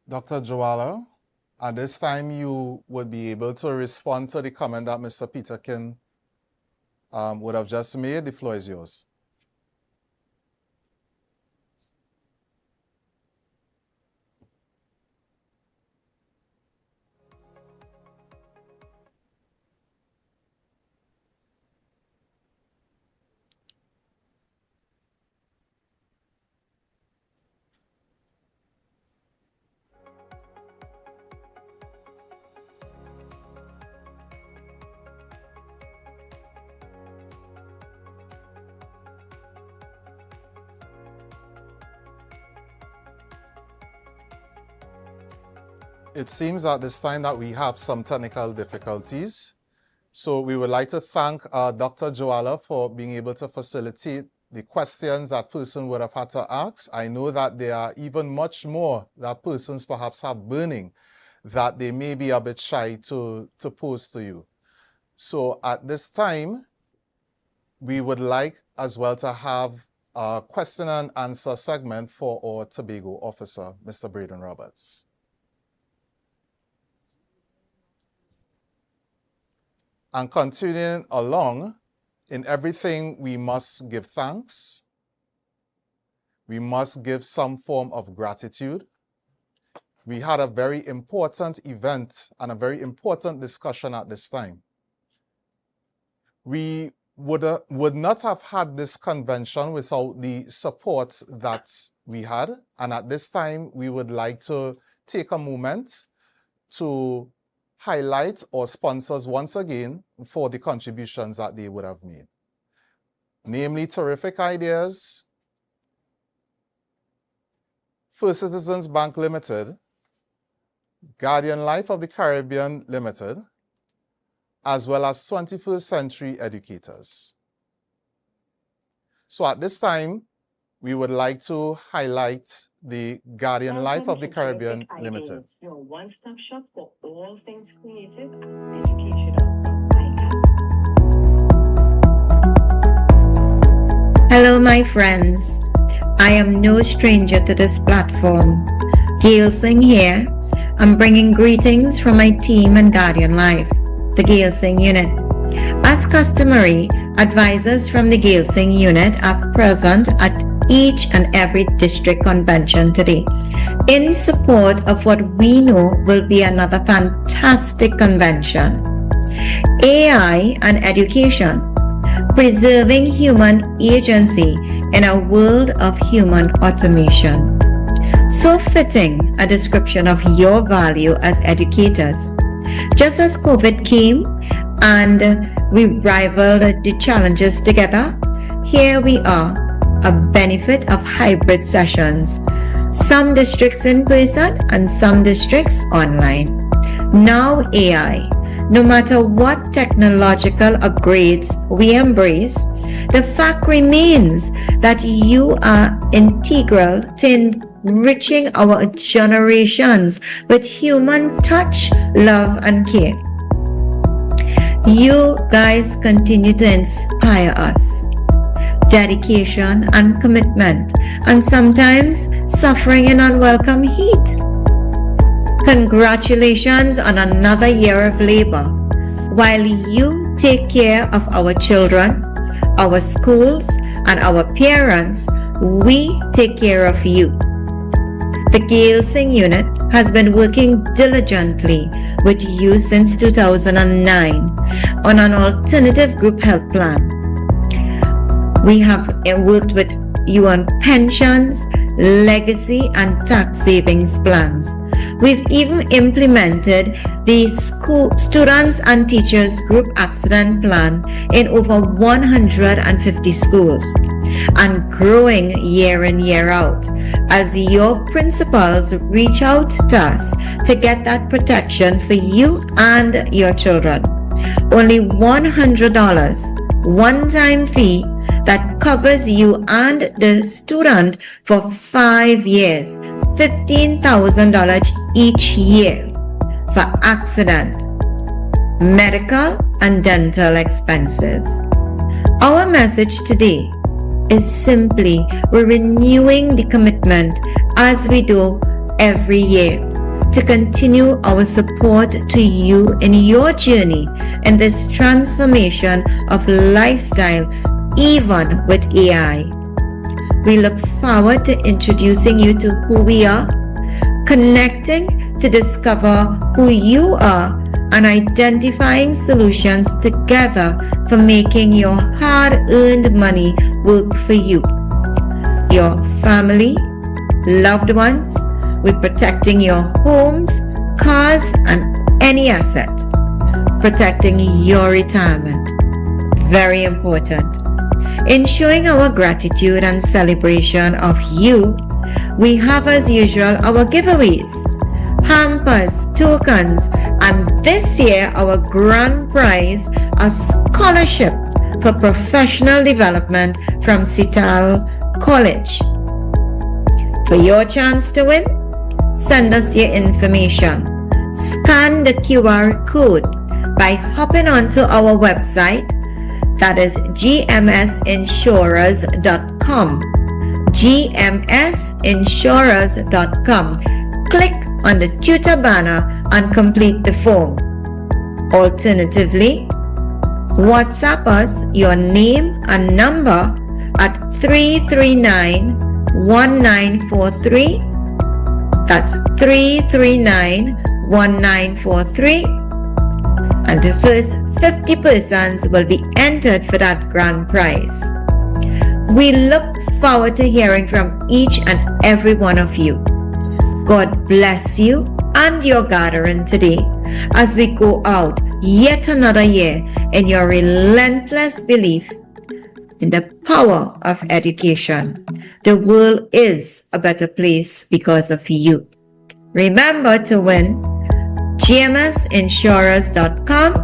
Dr. Joala, at this time you would be able to respond to the comment that Mr. Peterkin would have just made. The floor is yours. It seems at this time that we have some technical difficulties. So we would like to thank Dr. Joala for being able to facilitate the questions that person would have had to ask. I know that there are even much more that persons perhaps have burning that they may be a bit shy to pose to you. So at this time, we would like as well to have a question and answer segment for our Tobago officer, Mr. Braden Roberts. And continuing along, in everything we must give thanks. We must give some form of gratitude. We had a very important event and a very important discussion at this time. We would not have had this convention without the support that we had. And at this time, we would like to take a moment to highlight our sponsors once again for the contributions that they would have made. Namely, Terrific Ideas, First Citizens Bank Limited, Guardian Life of the Caribbean Limited, as well as 21st Century Educators. So at this time, we would like to highlight the Guardian Life of the Caribbean Limited. Your one-stop shop for all things creative and educational. Hello, my friends. I am no stranger to this platform. Gail Singh here. I'm bringing greetings from my team and Guardian Life, the Gail Singh unit. As customary, advisors from the Gail Singh unit are present at each and every district convention today in support of what we know will be another fantastic convention. AI and education, preserving human agency in a world of human automation. So fitting a description of your value as educators. Just as COVID came and we rivaled the challenges together, here we are, a benefit of hybrid sessions. Some districts in person and some districts online. Now AI. No matter what technological upgrades we embrace, the fact remains that you are integral to enriching our generations with human touch, love, and care. You guys continue to inspire us. Dedication and commitment, and sometimes suffering in unwelcome heat. Congratulations on another year of labor. While you take care of our children, our schools, and our parents, we take care of you. The Gail Singh unit has been working diligently with you since 2009 on an alternative group health plan. We have worked with you on pensions, legacy, and tax savings plans. We've even implemented the students and teachers group accident plan in over 150 schools and growing year in, year out as your principals reach out to us to get that protection for you and your children. Only $100 one-time fee that covers you and the student for 5 years, $15,000 each year for accident, medical, and dental expenses. Our message today is simply we're renewing the commitment as we do every year to continue our support to you in your journey in this transformation of lifestyle, even with AI. We look forward to introducing you to who we are, connecting to discover who you are, and identifying solutions together for making your hard-earned money work for you, your family, loved ones. We're protecting your homes, cars, and any asset. Protecting your retirement. Very important. In showing our gratitude and celebration of you, we have as usual our giveaways, hampers, tokens, and this year our grand prize, a scholarship for professional development from Cital College. For your chance to win, send us your information. Scan the QR code by hopping onto our website, that is gmsinsurers.com. gmsinsurers.com. Click on the tutor banner and complete the form. Alternatively, WhatsApp us your name and number at 339-1943. That's 339-1943. And the first 50 persons will be entered for that grand prize. We look forward to hearing from each and every one of you. God bless you and your gathering today as we go out yet another year in your relentless belief in the power of education. The world is a better place because of you. Remember to win gmsinsurers.com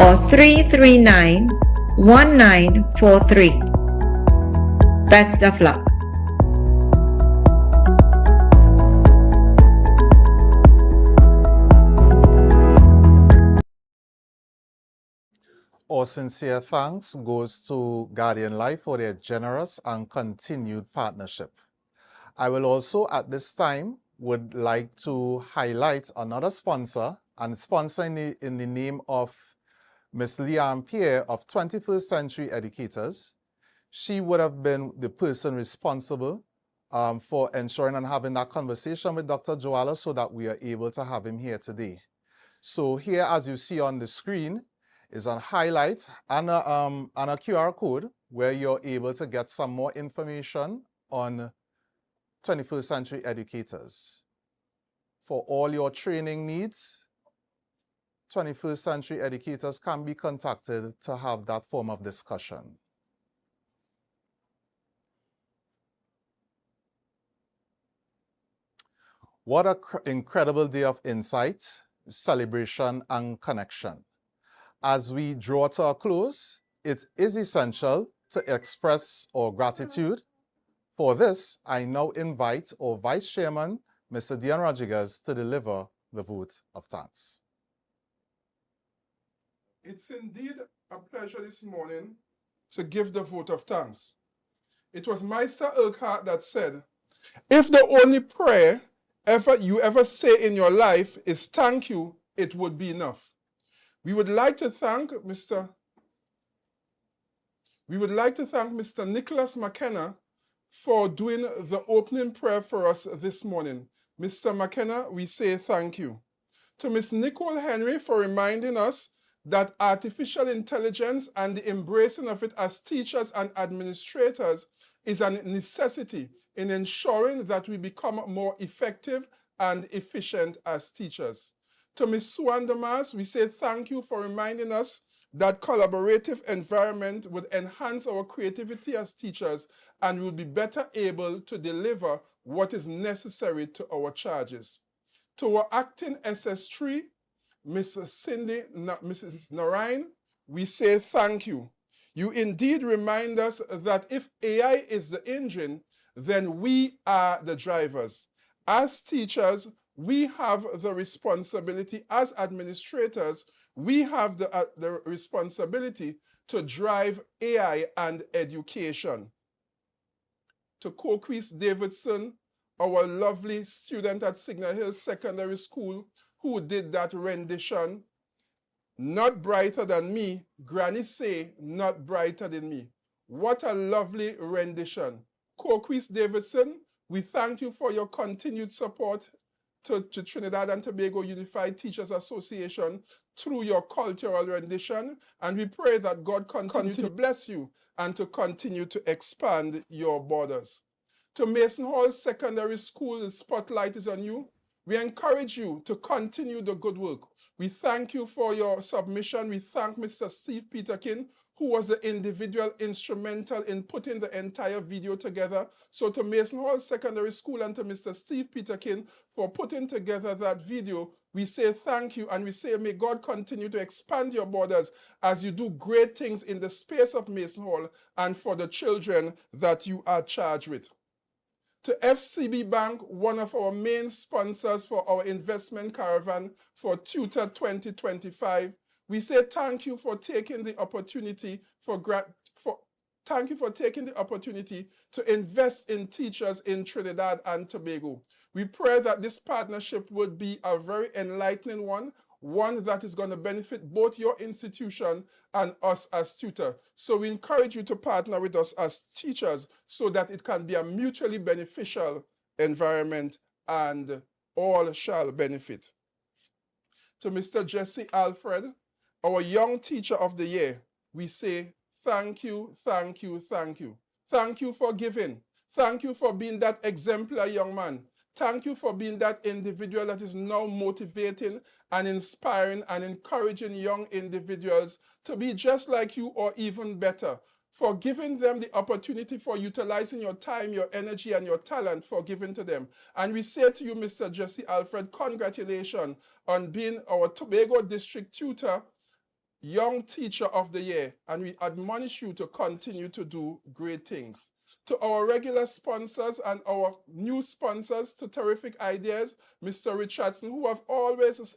or 339-1943. Best of luck. Our sincere thanks goes to Guardian Life for their generous and continued partnership. I will also at this time would like to highlight another sponsor, and sponsor in the name of Ms. Liam Pierre of 21st Century Educators. She would have been the person responsible for ensuring and having that conversation with Dr. Joala so that we are able to have him here today. So here, as you see on the screen, is a highlight and a QR code where you're able to get some more information on 21st Century Educators. For all your training needs, 21st Century Educators can be contacted to have that form of discussion. What an incredible day of insight, celebration, and connection. As we draw to a close, it is essential to express our gratitude. For this, I now invite our Vice Chairman, Mr. Dion Rodriguez, to deliver the vote of thanks. It's indeed a pleasure this morning to give the vote of thanks. It was Meister Urquhart that said, if the only prayer you ever say in your life is thank you, it would be enough. We would like to thank Mr. Nicholas McKenna for doing the opening prayer for us this morning. Mr. McKenna, we say thank you. To Ms. Nicole Henry for reminding us that artificial intelligence and the embracing of it as teachers and administrators is a necessity in ensuring that we become more effective and efficient as teachers. To Ms. Suan Damas, we say thank you for reminding us that collaborative environment would enhance our creativity as teachers and we would be better able to deliver what is necessary to our charges. To our acting SS3, Mrs. Narayan, we say thank you. You indeed remind us that if AI is the engine, then we are the drivers. As teachers, we have the responsibility, as administrators, we have the responsibility to drive AI and education. To Coquise Davidson, our lovely student at Signal Hill Secondary School, who did that rendition, not brighter than me, Granny say, not brighter than me. What a lovely rendition. Coquise Davidson, we thank you for your continued support to Trinidad and Tobago Unified Teachers Association through your cultural rendition, and we pray that God continue to bless you and to continue to expand your borders. To Mason Hall Secondary School, the spotlight is on you. We encourage you to continue the good work. We thank you for your submission. We thank Mr. Steve Peterkin, who was the individual instrumental in putting the entire video together. So to Mason Hall Secondary School and to Mr. Steve Peterkin for putting together that video, we say thank you and we say may God continue to expand your borders as you do great things in the space of Mason Hall and for the children that you are charged with. To FCB Bank, one of our main sponsors for our investment caravan for Tutor 2025, we say thank you for taking the opportunity to invest in teachers in Trinidad and Tobago. We pray that this partnership would be a very enlightening one that is going to benefit both your institution and us as tutor. So we encourage you to partner with us as teachers so that it can be a mutually beneficial environment and all shall benefit. To Mr. Jesse Alfred, our Young Teacher of the Year, we say thank you, thank you, thank you. Thank you for giving. Thank you for being that exemplar young man. Thank you for being that individual that is now motivating and inspiring and encouraging young individuals to be just like you or even better, for giving them the opportunity for utilizing your time, your energy, and your talent for giving to them. And we say to you, Mr. Jesse Alfred, congratulations on being our Tobago District Tutor Young Teacher of the Year, and we admonish you to continue to do great things. To our regular sponsors and our new sponsors to Terrific Ideas, Mr. Richardson, who have always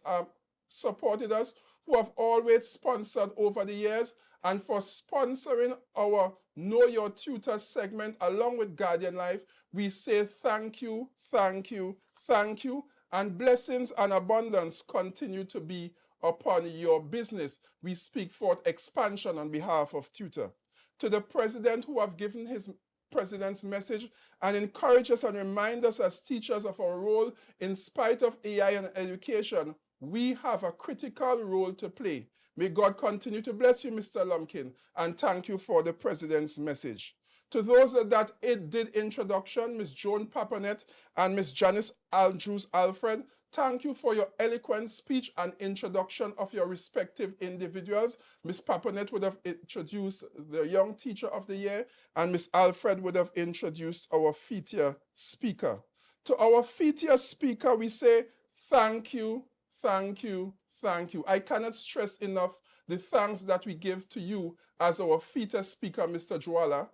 supported us, who have always sponsored over the years, and for sponsoring our Know Your Tutor segment along with Guardian Life. We say thank you, thank you, thank you, and blessings and abundance continue to be upon your business. We speak forth expansion on behalf of Tutor. To the President who have given his President's message and encourage us and remind us as teachers of our role in spite of AI and education, we have a critical role to play. May God continue to bless you, Mr. Lumpkin, and thank you for the President's message. To those that it did introduction, Ms. Joan Papanet and Ms. Janice Andrews Alfred, thank you for your eloquent speech and introduction of your respective individuals. Ms. Papanet would have introduced the Young Teacher of the Year, and Ms. Alfred would have introduced our FETIA speaker. To our FETIA speaker, we say thank you, thank you, thank you. I cannot stress enough the thanks that we give to you as our FETIA speaker, Mr. Joala.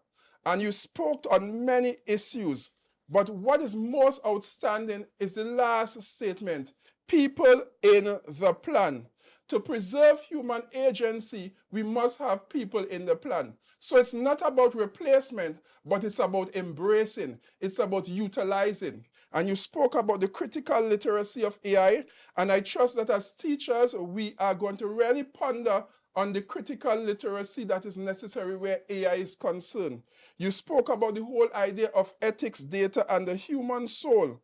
And you spoke on many issues. But what is most outstanding is the last statement, people in the plan. To preserve human agency, we must have people in the plan. So it's not about replacement, but it's about embracing. It's about utilizing. And you spoke about the critical literacy of AI, and I trust that as teachers, we are going to really ponder on the critical literacy that is necessary where AI is concerned. You spoke about the whole idea of ethics, data, and the human soul.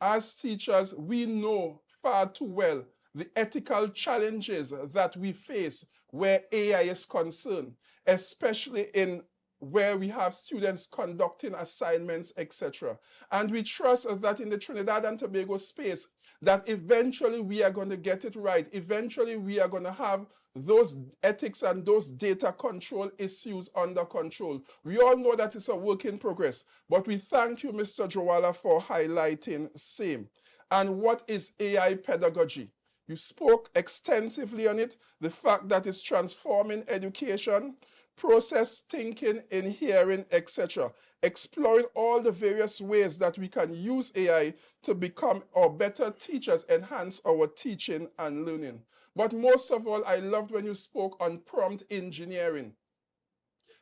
As teachers, we know far too well the ethical challenges that we face where AI is concerned, especially in where we have students conducting assignments, etc. And we trust that in the Trinidad and Tobago space, that eventually we are going to get it right. Eventually we are going to have those ethics and those data control issues under control. We all know that it's a work in progress, but we thank you, Mr. Joala, for highlighting same. And what is AI pedagogy? You spoke extensively on it, the fact that it's transforming education, process thinking in hearing, etc. Exploring all the various ways that we can use AI to become our better teachers, enhance our teaching and learning. But most of all, I loved when you spoke on prompt engineering,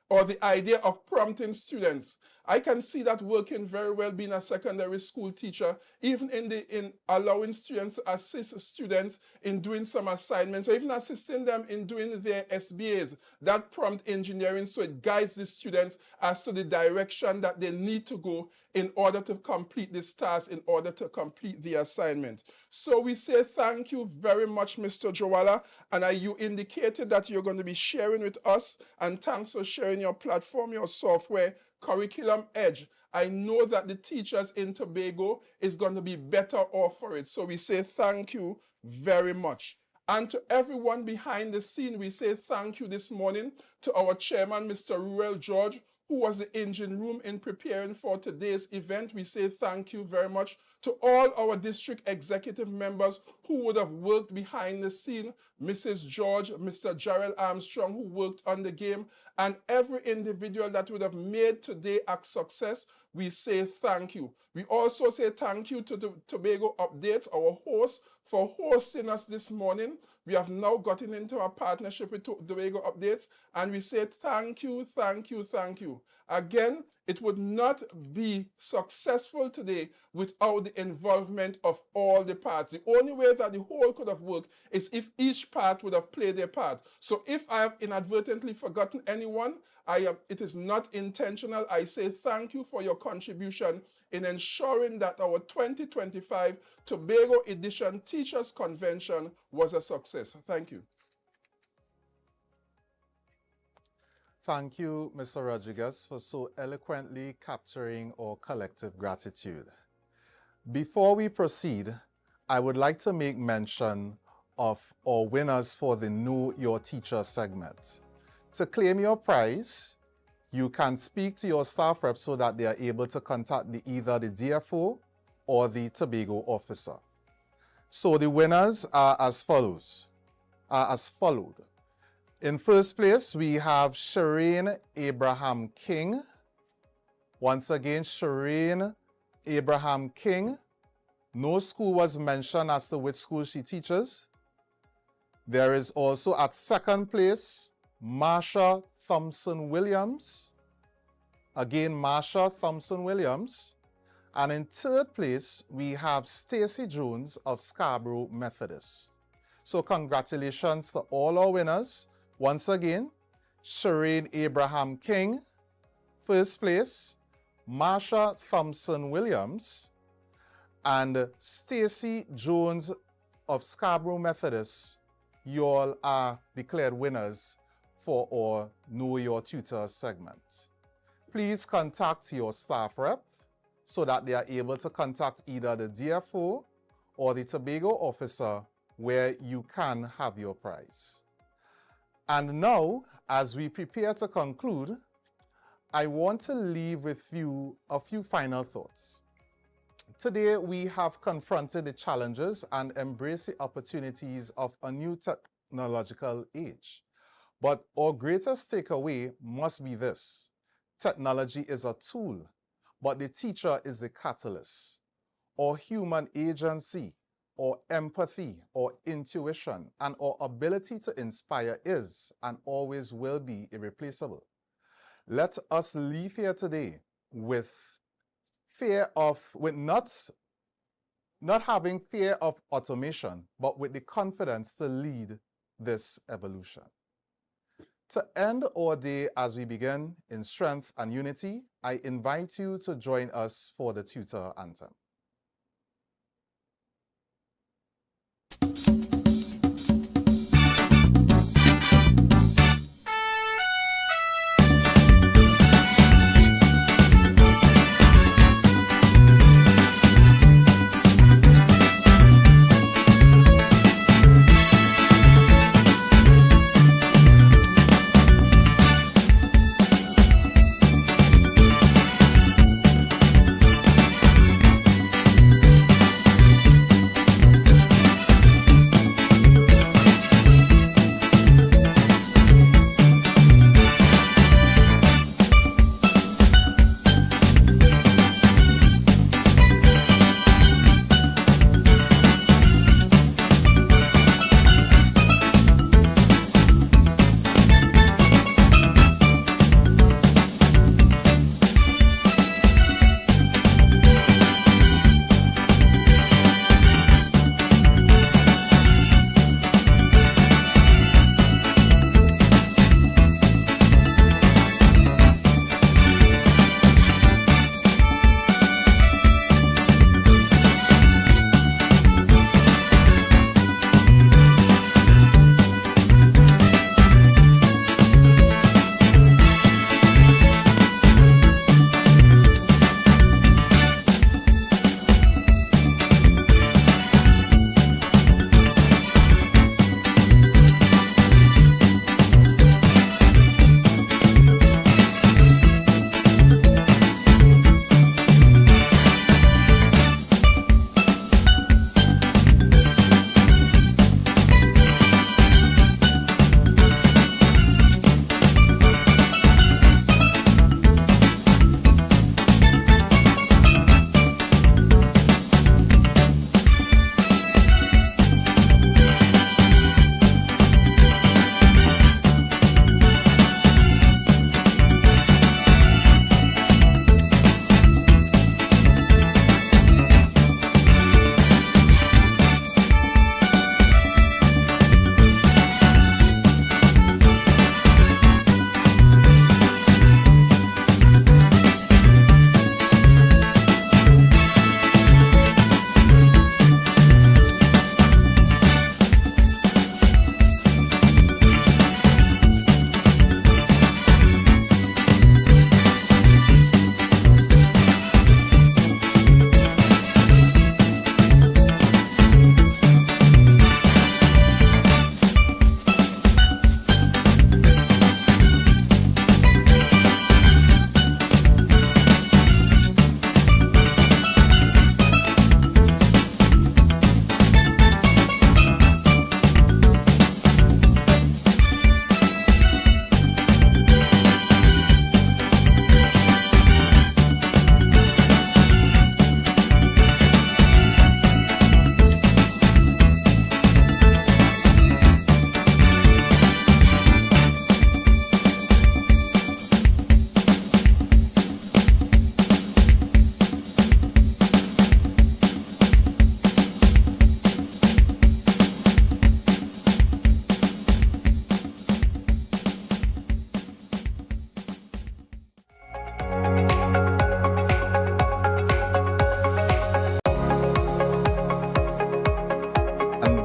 or the idea of prompting students. I can see that working very well being a secondary school teacher, even in allowing students to assist students in doing some assignments, or even assisting them in doing their SBAs, that prompt engineering, so it guides the students as to the direction that they need to go in order to complete this task, in order to complete the assignment. So we say thank you very much, Mr. Joala, and you indicated that you're going to be sharing with us, and thanks for sharing your platform, your software, Curriculum Edge. I know that the teachers in Tobago is going to be better off for it. So we say thank you very much. And to everyone behind the scene, we say thank you this morning to our chairman, Mr. Ruel George, who was the engine room in preparing for today's event. We say thank you very much to all our district executive members who would have worked behind the scene, Mrs. George, Mr. Gerald Armstrong, who worked on the game, and every individual that would have made today a success. We say thank you. We also say thank you to the Tobago Updates, our host, for hosting us this morning. We have now gotten into a partnership with Tobago Updates, and we say thank you, thank you, thank you. Again, it would not be successful today without the involvement of all the parts. The only way that the whole could have worked is if each part would have played their part. So if I have inadvertently forgotten anyone, it is not intentional. I say thank you for your contribution in ensuring that our 2025 Tobago Edition Teachers Convention was a success. Thank you. Thank you, Mr. Rodriguez, for so eloquently capturing our collective gratitude. Before we proceed, I would like to make mention of our winners for the Know Your Teacher segment. To claim your prize, you can speak to your staff rep so that they are able to contact either the DFO or the Tobago officer. So the winners are as followed. In first place, we have Shireen Abraham King. Once again, Shireen Abraham King. No school was mentioned as to which school she teaches. There is also at second place, Marsha Thompson Williams. Again, Marsha Thompson Williams. And in third place, we have Stacy Jones of Scarborough Methodist. So congratulations to all our winners. Once again, Shireen Abraham King, first place, Marsha Thompson Williams, and Stacy Jones of Scarborough Methodist. You all are declared winners for our Know Your Tutor segment. Please contact your staff rep so that they are able to contact either the DFO or the Tobago officer where you can have your prize. And now, as we prepare to conclude, I want to leave with you a few final thoughts. Today, we have confronted the challenges and embraced the opportunities of a new technological age. But our greatest takeaway must be this: technology is a tool, but the teacher is the catalyst. Our human agency, or empathy, or intuition, and our ability to inspire is and always will be irreplaceable. Let us leave here today with not having fear of automation, but with the confidence to lead this evolution. To end our day as we begin in strength and unity, I invite you to join us for the Tutor Anthem.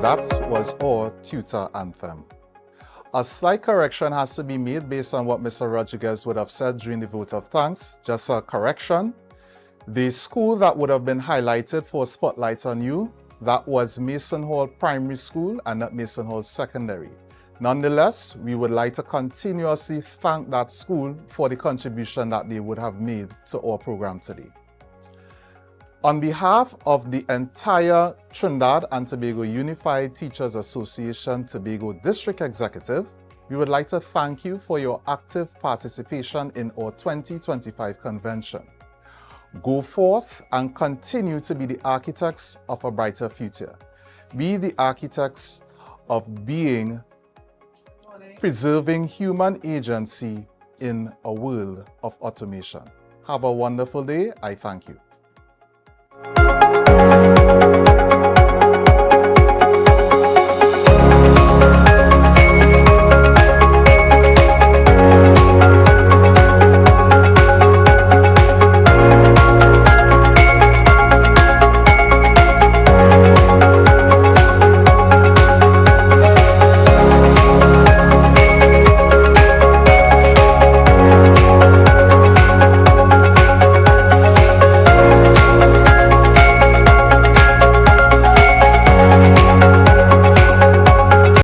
That was our tutor anthem. A slight correction has to be made based on what Mr. Rodriguez would have said during the vote of thanks. Just a correction. The school that would have been highlighted for Spotlight on You, that was Mason Hall Primary School and not Mason Hall Secondary. Nonetheless, we would like to continuously thank that school for the contribution that they would have made to our program today. On behalf of the entire Trinidad and Tobago Unified Teachers Association Tobago District Executive, we would like to thank you for your active participation in our 2025 convention. Go forth and continue to be the architects of a brighter future. Be the architects of preserving human agency in a world of automation. Have a wonderful day. I thank you.